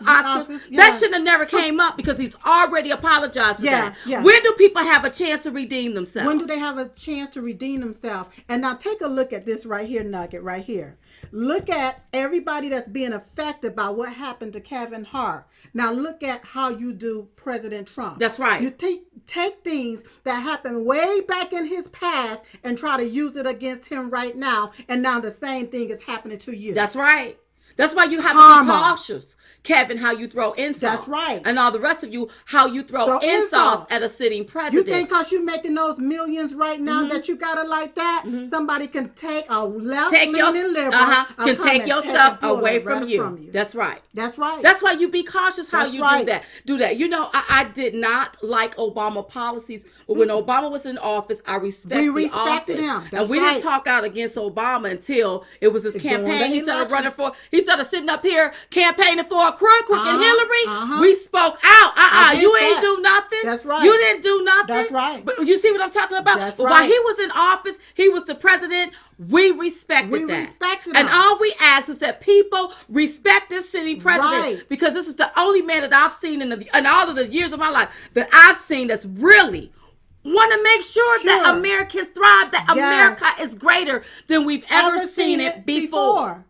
Speaker 1: That should have never came up because he's already apologized for that. When do people have a chance to redeem themselves?
Speaker 2: When do they have a chance to redeem themselves? And now take a look at this right here, nugget right here. Look at everybody that's being affected by what happened to Kevin Hart. Now look at how you do President Trump.
Speaker 1: That's right.
Speaker 2: You take things that happened way back in his past and try to use it against him right now. And now the same thing is happening to you.
Speaker 1: That's right. That's why you have to be cautious, Kevin, how you throw insults.
Speaker 2: That's right.
Speaker 1: And all the rest of you, how you throw insults at a sitting president.
Speaker 2: You think because you're making those millions right now that you got it like that, somebody can take a left-leaning liberal
Speaker 1: can take your stuff away from you. That's right.
Speaker 2: That's right.
Speaker 1: That's why you be cautious how you do that. You know, I did not like Obama policies, but when Obama was in office, I respected the office.
Speaker 2: Him.
Speaker 1: And we didn't talk out against Obama until it was his campaign. He started sitting up here campaigning for a crook and Hillary. We spoke out. You ain't do nothing.
Speaker 2: That's right.
Speaker 1: You didn't do nothing.
Speaker 2: That's right.
Speaker 1: But you see what I'm talking about?
Speaker 2: That's
Speaker 1: right. While he was in office, he was the president. We respected that. And all we ask is that people respect this sitting president because this is the only man that I've seen in all of the years of my life that I've seen that's really want to make sure that Americans thrive, that America is greater than we've ever seen it before.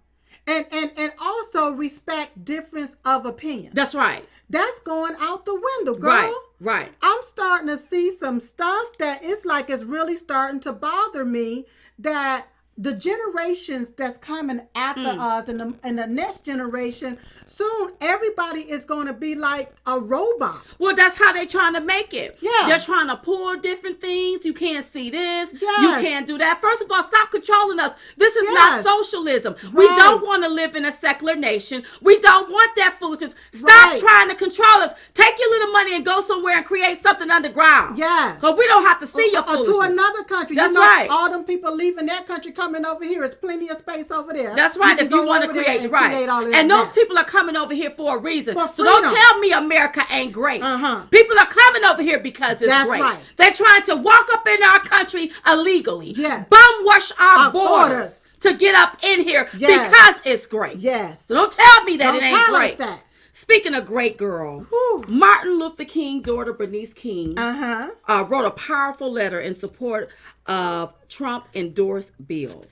Speaker 2: And also respect difference of opinion.
Speaker 1: That's right.
Speaker 2: That's going out the window, girl.
Speaker 1: Right.
Speaker 2: I'm starting to see some stuff that it's like it's really starting to bother me, that the generations that's coming after us and the next generation, soon everybody is going to be like a robot.
Speaker 1: Well, that's how they're trying to make it.
Speaker 2: Yeah.
Speaker 1: They're trying to pull different things. You can't see this.
Speaker 2: Yes.
Speaker 1: You can't do that. First of all, stop controlling us. This is not socialism. Right. We don't want to live in a secular nation. We don't want that foolishness. Stop trying to control us. Take your little money and go somewhere and create something underground.
Speaker 2: Yeah.
Speaker 1: Because we don't have to see your foolishness.
Speaker 2: Or to another country.
Speaker 1: That's right.
Speaker 2: All them people leaving that country coming over here. There's plenty of space over there.
Speaker 1: That's right. If you want to create
Speaker 2: all of that
Speaker 1: and those
Speaker 2: mess.
Speaker 1: People are coming over here for a reason.
Speaker 2: So
Speaker 1: don't tell me America ain't great. People are coming over here because it's great. Right. They're trying to walk up in our country illegally.
Speaker 2: Yeah.
Speaker 1: Bum rush our borders to get up in here because it's great.
Speaker 2: Yes.
Speaker 1: So don't tell me that it ain't great.
Speaker 2: That.
Speaker 1: Speaking of great girl, Martin Luther King's daughter, Bernice King, wrote a powerful letter in support of Trump-endorsed bill.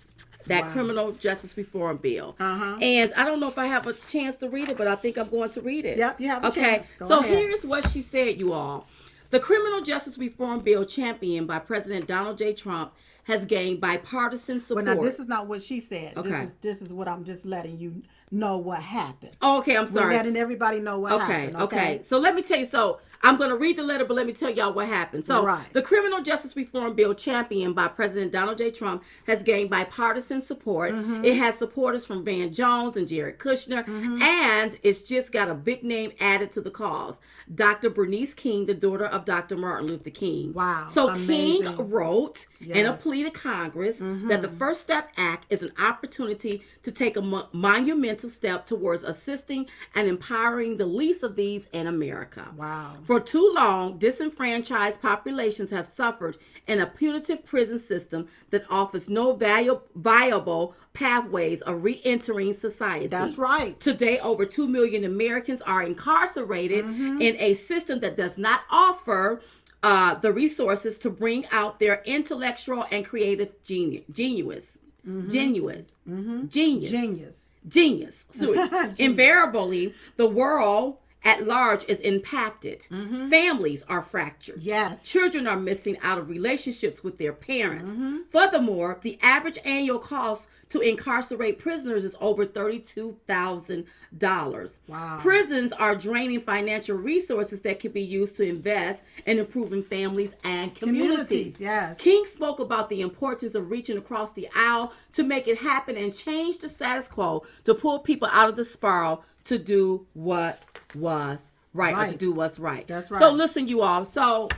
Speaker 1: That criminal justice reform bill. And I don't know if I have a chance to read it, but I think I'm going to read it.
Speaker 2: Yep, you have a chance.
Speaker 1: So here's what she said, you all. The criminal justice reform bill championed by President Donald J. Trump has gained bipartisan support.
Speaker 2: Well, now, this is not what she said. Okay. This is what I'm just letting you know what happened.
Speaker 1: Oh, okay, I'm sorry.
Speaker 2: We're letting everybody know what happened.
Speaker 1: Okay. So let me tell you. So I'm going to read the letter, but let me tell y'all what happened. So the criminal justice reform bill championed by President Donald J. Trump has gained bipartisan support. It has supporters from Van Jones and Jared Kushner, and it's just got a big name added to the cause. Dr. Bernice King, the daughter of Dr. Martin Luther King.
Speaker 2: Wow.
Speaker 1: So amazing. King wrote in a plea to Congress that the First Step Act is an opportunity to take a monumental step towards assisting and empowering the least of these in America.
Speaker 2: Wow.
Speaker 1: For too long, disenfranchised populations have suffered in a punitive prison system that offers no viable pathways of re-entering society.
Speaker 2: That's right.
Speaker 1: Today, over 2 million Americans are incarcerated in a system that does not offer the resources to bring out their intellectual and creative genius. So, invariably, the world at large is impacted. Families are fractured.
Speaker 2: Yes.
Speaker 1: Children are missing out of relationships with their parents. Furthermore, the average annual cost to incarcerate prisoners is over $32,000.
Speaker 2: Wow.
Speaker 1: Prisons are draining financial resources that can be used to invest in improving families and communities.
Speaker 2: Yes.
Speaker 1: King spoke about the importance of reaching across the aisle to make it happen and change the status quo, to pull people out of the spiral to do what was right. Or to do what's right.
Speaker 2: That's right.
Speaker 1: So listen, you all. So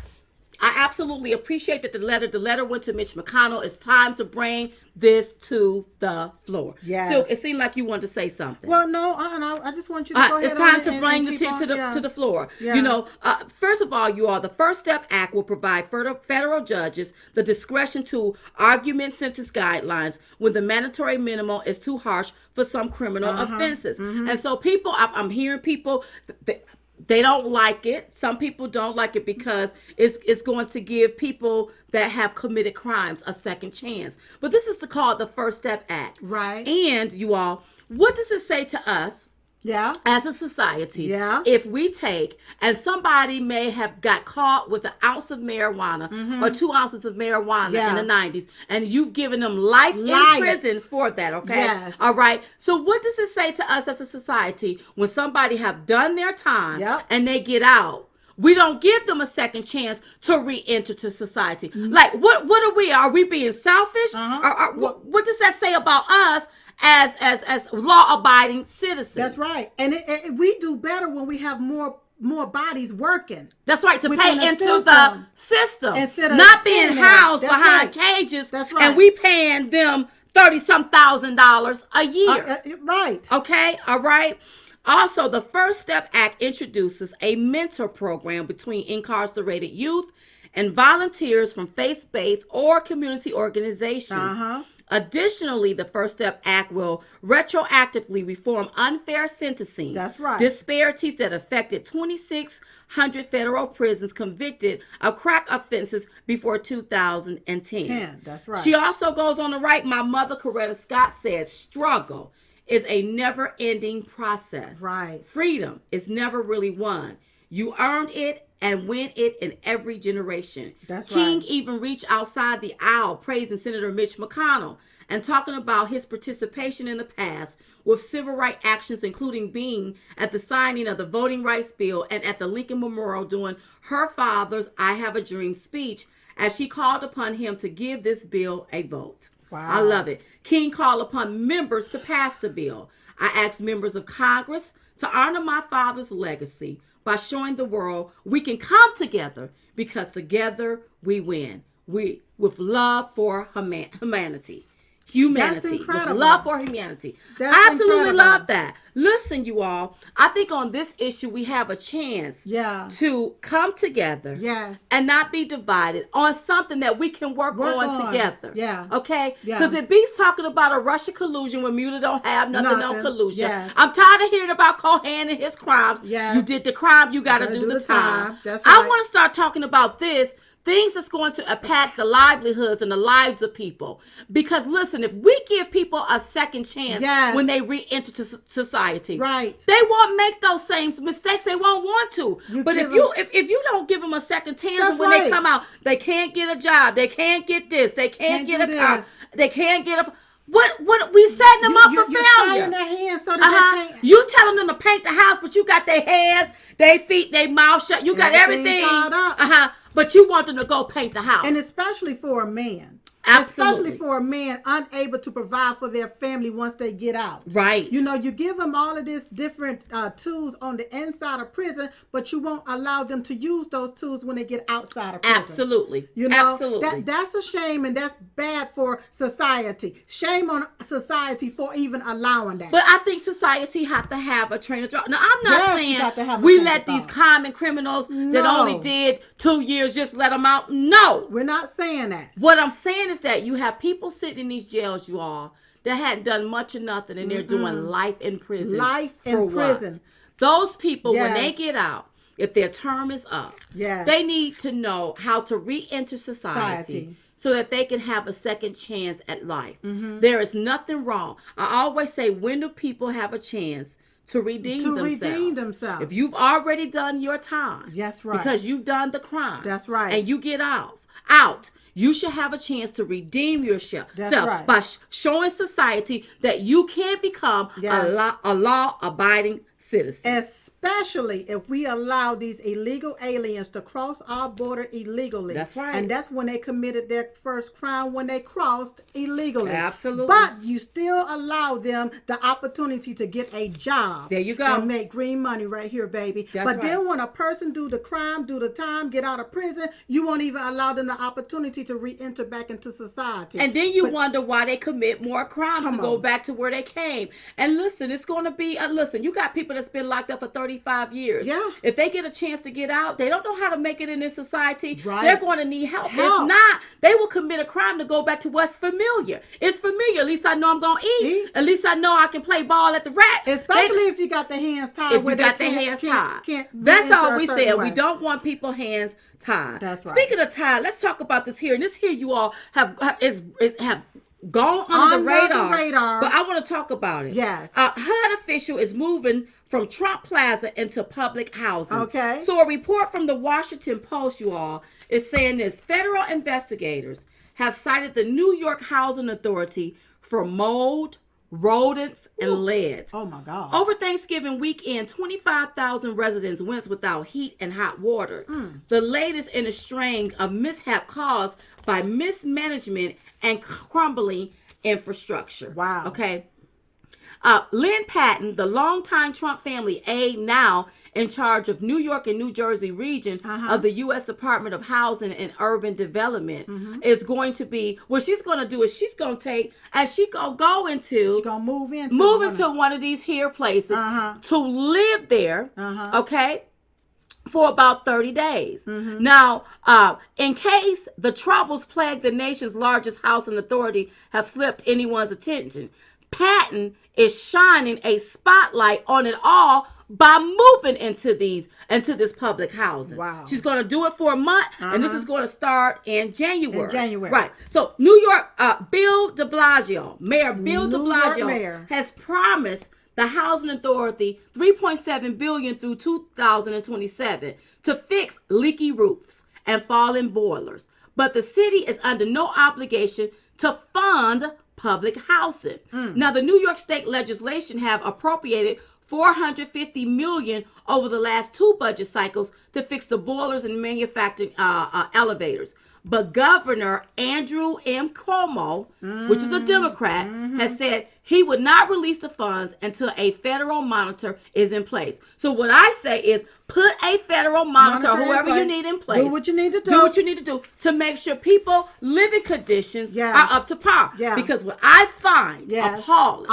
Speaker 1: I absolutely appreciate that the letter went to Mitch McConnell. It's time to bring this to the floor.
Speaker 2: Yes.
Speaker 1: So it seemed like you wanted to say something.
Speaker 2: Well, no, I just want you to go ahead.
Speaker 1: It's time to bring this here to the floor.
Speaker 2: Yeah.
Speaker 1: You know, first of all, you all, the First Step Act will provide federal judges the discretion to argument sentence guidelines when the mandatory minimum is too harsh for some criminal offenses. And so people, I'm hearing people, they don't like it. Some people don't like it because it's going to give people that have committed crimes a second chance. But this is called the First Step Act.
Speaker 2: Right.
Speaker 1: And you all, what does it say to us
Speaker 2: Yeah.
Speaker 1: As a society,
Speaker 2: yeah.
Speaker 1: if we take, and somebody may have got caught with an ounce of marijuana or 2 ounces of marijuana in the 90s, and you've given them life in prison for that, okay?
Speaker 2: Yes.
Speaker 1: All right. So what does it say to us as a society when somebody have done their time and they get out? We don't give them a second chance to re-enter to society. Mm-hmm. Like, what are we? Are we being selfish? What does that say about us as law-abiding citizens?
Speaker 2: That's right. And we do better when we have more bodies working.
Speaker 1: That's right, to pay into the system. Instead of not being housed behind cages.
Speaker 2: That's right.
Speaker 1: And we paying them $30,000 a year.
Speaker 2: Right.
Speaker 1: Okay, all right. Also, the First Step Act introduces a mentor program between incarcerated youth and volunteers from faith-based or community organizations. Additionally, the First Step Act will retroactively reform unfair sentencing.
Speaker 2: That's right.
Speaker 1: Disparities that affected 2,600 federal prisons convicted of crack offenses before 2010.
Speaker 2: That's right.
Speaker 1: She also goes on to write, my mother, Coretta Scott, says, struggle is a never-ending process.
Speaker 2: Right.
Speaker 1: Freedom is never really won. You earned it and win it in every generation.
Speaker 2: That's
Speaker 1: King
Speaker 2: right.
Speaker 1: even reached outside the aisle, praising Senator Mitch McConnell and talking about his participation in the past with civil rights actions, including being at the signing of the voting rights bill and at the Lincoln Memorial during her father's I Have a Dream speech as she called upon him to give this bill a vote.
Speaker 2: Wow.
Speaker 1: I love it. King called upon members to pass the bill. I asked members of Congress to honor my father's legacy by showing the world we can come together because together we win. We with love for humanity. That's
Speaker 2: incredible.
Speaker 1: With love for humanity.
Speaker 2: That's
Speaker 1: absolutely
Speaker 2: incredible.
Speaker 1: Love that. Listen, you all, I think on this issue we have a chance to come together and not be divided on something that we can work on together.
Speaker 2: Yeah.
Speaker 1: Okay? Because if B's talking about a Russia collusion when Mueller don't have nothing on collusion.
Speaker 2: Yes.
Speaker 1: I'm tired of hearing about Cohen and his crimes.
Speaker 2: Yes.
Speaker 1: You did the crime, you got to do the time.
Speaker 2: That's right.
Speaker 1: I want to start talking about this. Things that's going to impact the livelihoods and the lives of people. Because listen, if we give people a second chance when they re-enter to society, they won't make those same mistakes. They won't want to. But if you don't give them a second chance, when they come out, they can't get a job. They can't get this. They can't get a car. They can't get a. What we setting them up for failure?
Speaker 2: Their hands so that they
Speaker 1: you telling them to paint the house, but you got their hands, their feet, their mouth shut. You got everything. But you want them to go paint the house.
Speaker 2: And especially for a man.
Speaker 1: Absolutely.
Speaker 2: Especially for a man unable to provide for their family once they get out.
Speaker 1: Right.
Speaker 2: You know, you give them all of these different tools on the inside of prison, but you won't allow them to use those tools when they get outside of prison.
Speaker 1: Absolutely.
Speaker 2: You know,
Speaker 1: absolutely.
Speaker 2: That's a shame, and that's bad for society. Shame on society for even allowing that.
Speaker 1: But I think society have to have a train of thought. Now, I'm not saying we let these common criminals that only did 2 years just let them out. No.
Speaker 2: We're not saying that.
Speaker 1: What I'm saying is that you have people sitting in these jails, you all, that hadn't done much or nothing, and they're doing life in prison.
Speaker 2: Life in prison.
Speaker 1: Those people, when they get out, if their term is up, they need to know how to re-enter society so that they can have a second chance at life. There is nothing wrong. I always say, when do people have a chance to redeem themselves? If you've already done your time,
Speaker 2: that's right,
Speaker 1: because you've done the crime,
Speaker 2: that's right,
Speaker 1: and you get out, you should have a chance to redeem yourself by showing society that you can become a law-abiding citizen.
Speaker 2: Especially if we allow these illegal aliens to cross our border illegally.
Speaker 1: That's right.
Speaker 2: And that's when they committed their first crime, when they crossed illegally.
Speaker 1: Absolutely.
Speaker 2: But you still allow them the opportunity to get a job.
Speaker 1: There you go.
Speaker 2: And make green money right here, baby. Then when a person do the crime, do the time, get out of prison, you won't even allow them the opportunity to re-enter back into society.
Speaker 1: And then you wonder why they commit more crimes to go back to where they came. And listen, it's going to be, you got people that's been locked up for 35 years.
Speaker 2: Yeah.
Speaker 1: If they get a chance to get out, they don't know how to make it in this society.
Speaker 2: Right.
Speaker 1: They're going to need help. If not, they will commit a crime to go back to what's familiar. It's familiar. At least I know I'm going to eat. At least I know I can play ball at the rack.
Speaker 2: Especially if you got the hands tied.
Speaker 1: If you got the hands tied. That's all we said. We don't want people hands tied.
Speaker 2: That's right.
Speaker 1: Speaking of tied, let's talk about this here. And this here you all have gone under the radar. But I want to talk about it.
Speaker 2: Yes.
Speaker 1: HUD official is moving from Trump Plaza into public housing.
Speaker 2: Okay.
Speaker 1: So a report from the Washington Post, you all, is saying this. Federal investigators have cited the New York Housing Authority for mold, rodents, and lead.
Speaker 2: Oh my God.
Speaker 1: Over Thanksgiving weekend, 25,000 residents went without heat and hot water. The latest in a string of mishap caused by mismanagement and crumbling infrastructure.
Speaker 2: Wow.
Speaker 1: Okay. Lynn Patton, the longtime Trump family aide, now in charge of New York and New Jersey region of the U.S. Department of Housing and Urban Development, is going to be, what she's going to do is she's going to take, and she's going to move into one of these here places to live there, okay, for about 30 days. Now, in case the troubles plague the nation's largest housing authority have slipped anyone's attention, Patton is shining a spotlight on it all by moving into this public housing.
Speaker 2: Wow.
Speaker 1: She's going to do it for a month, and this is going to start in January.
Speaker 2: Right.
Speaker 1: So New York, Mayor Bill de Blasio has promised the housing authority $3.7 billion through 2027 to fix leaky roofs and fallen boilers. But the city is under no obligation to fund public housing. Now, the New York State legislation have appropriated $450 million over the last 2 budget cycles to fix the boilers and manufacturing elevators. But Governor Andrew M. Cuomo, which is a Democrat, has said he would not release the funds until a federal monitor is in place. So what I say is put a federal monitor, whoever you need in place.
Speaker 2: Do what you need to do.
Speaker 1: Do what you need to do to make sure people living conditions are up to par.
Speaker 2: Yeah.
Speaker 1: Because what I find appalling,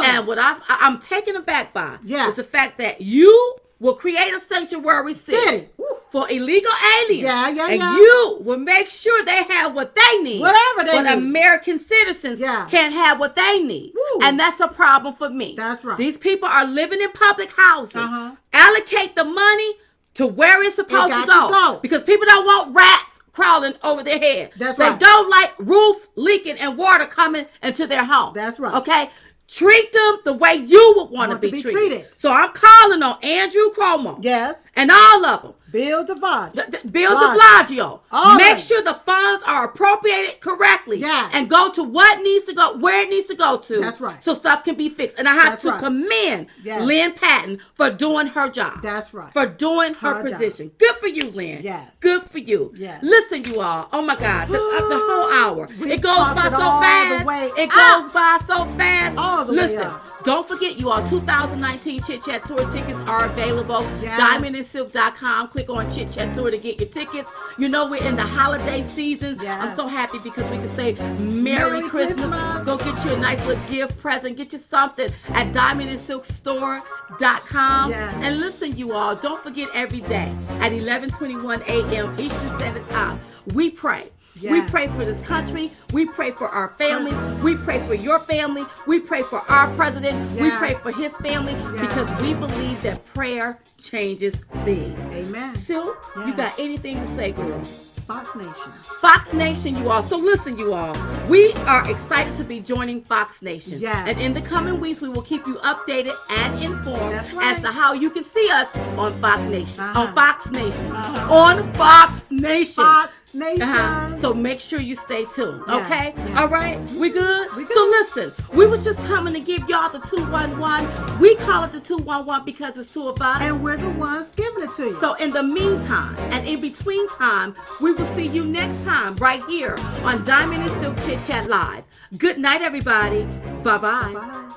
Speaker 1: and what I'm taken aback by is the fact that you will create a sanctuary city for illegal aliens. And you will make sure they have what they need.
Speaker 2: Whatever they need.
Speaker 1: But American citizens can't have what they need. And that's a problem for me.
Speaker 2: That's right.
Speaker 1: These people are living in public housing. Allocate the money to where it's supposed to go. Because people don't want rats crawling over their head.
Speaker 2: That's
Speaker 1: right. They don't like roof leaking and water coming into their home.
Speaker 2: That's right.
Speaker 1: Okay? Treat them the way you would want to be treated. So I'm calling on Andrew Cuomo.
Speaker 2: Yes.
Speaker 1: And all of them.
Speaker 2: Bill de
Speaker 1: Blasio. Make sure the funds are appropriated correctly. And go to what needs to go, where it needs to go to.
Speaker 2: That's right.
Speaker 1: So stuff can be fixed. And I have to commend Lynn Patton for doing her job.
Speaker 2: That's right.
Speaker 1: For doing her position.
Speaker 2: Job.
Speaker 1: Good for you, Lynn.
Speaker 2: Yes.
Speaker 1: Good for you.
Speaker 2: Yes.
Speaker 1: Listen, you all. Oh my God. The whole hour. It goes by so fast. It goes by so fast. Listen. Don't forget, you all, 2019 Chit Chat Tour tickets are available. DiamondandSilk.com. Click on Chit Chat Tour to get your tickets. You know we're in the holiday season. I'm so happy because we can say Merry Christmas. Go get you a nice little gift present. Get you something at DiamondandSilkStore.com. And listen, you all, don't forget every day at 11:21 a.m. Eastern Standard Time, we pray. We pray for this country. We pray for our families. We pray for your family. We pray for our president. We pray for his family because we believe that prayer changes things.
Speaker 2: Amen.
Speaker 1: Sue, you got anything to say, girl?
Speaker 2: Fox Nation.
Speaker 1: Fox Nation, you all. So listen, you all. We are excited to be joining Fox Nation. And in the coming weeks, we will keep you updated and informed as to how you can see us on Fox Nation. On Fox Nation. On Fox Nation.
Speaker 2: Fox Nation.
Speaker 1: So make sure you stay tuned. Okay? All right? We good? So listen, we was just coming to give y'all the 211. We call it the 211 because it's 2 of us.
Speaker 2: And we're the ones giving it to you.
Speaker 1: So in the meantime and in between time, we will see you next time right here on Diamond and Silk Chit Chat Live. Good night, everybody. Bye-bye.
Speaker 2: Bye-bye.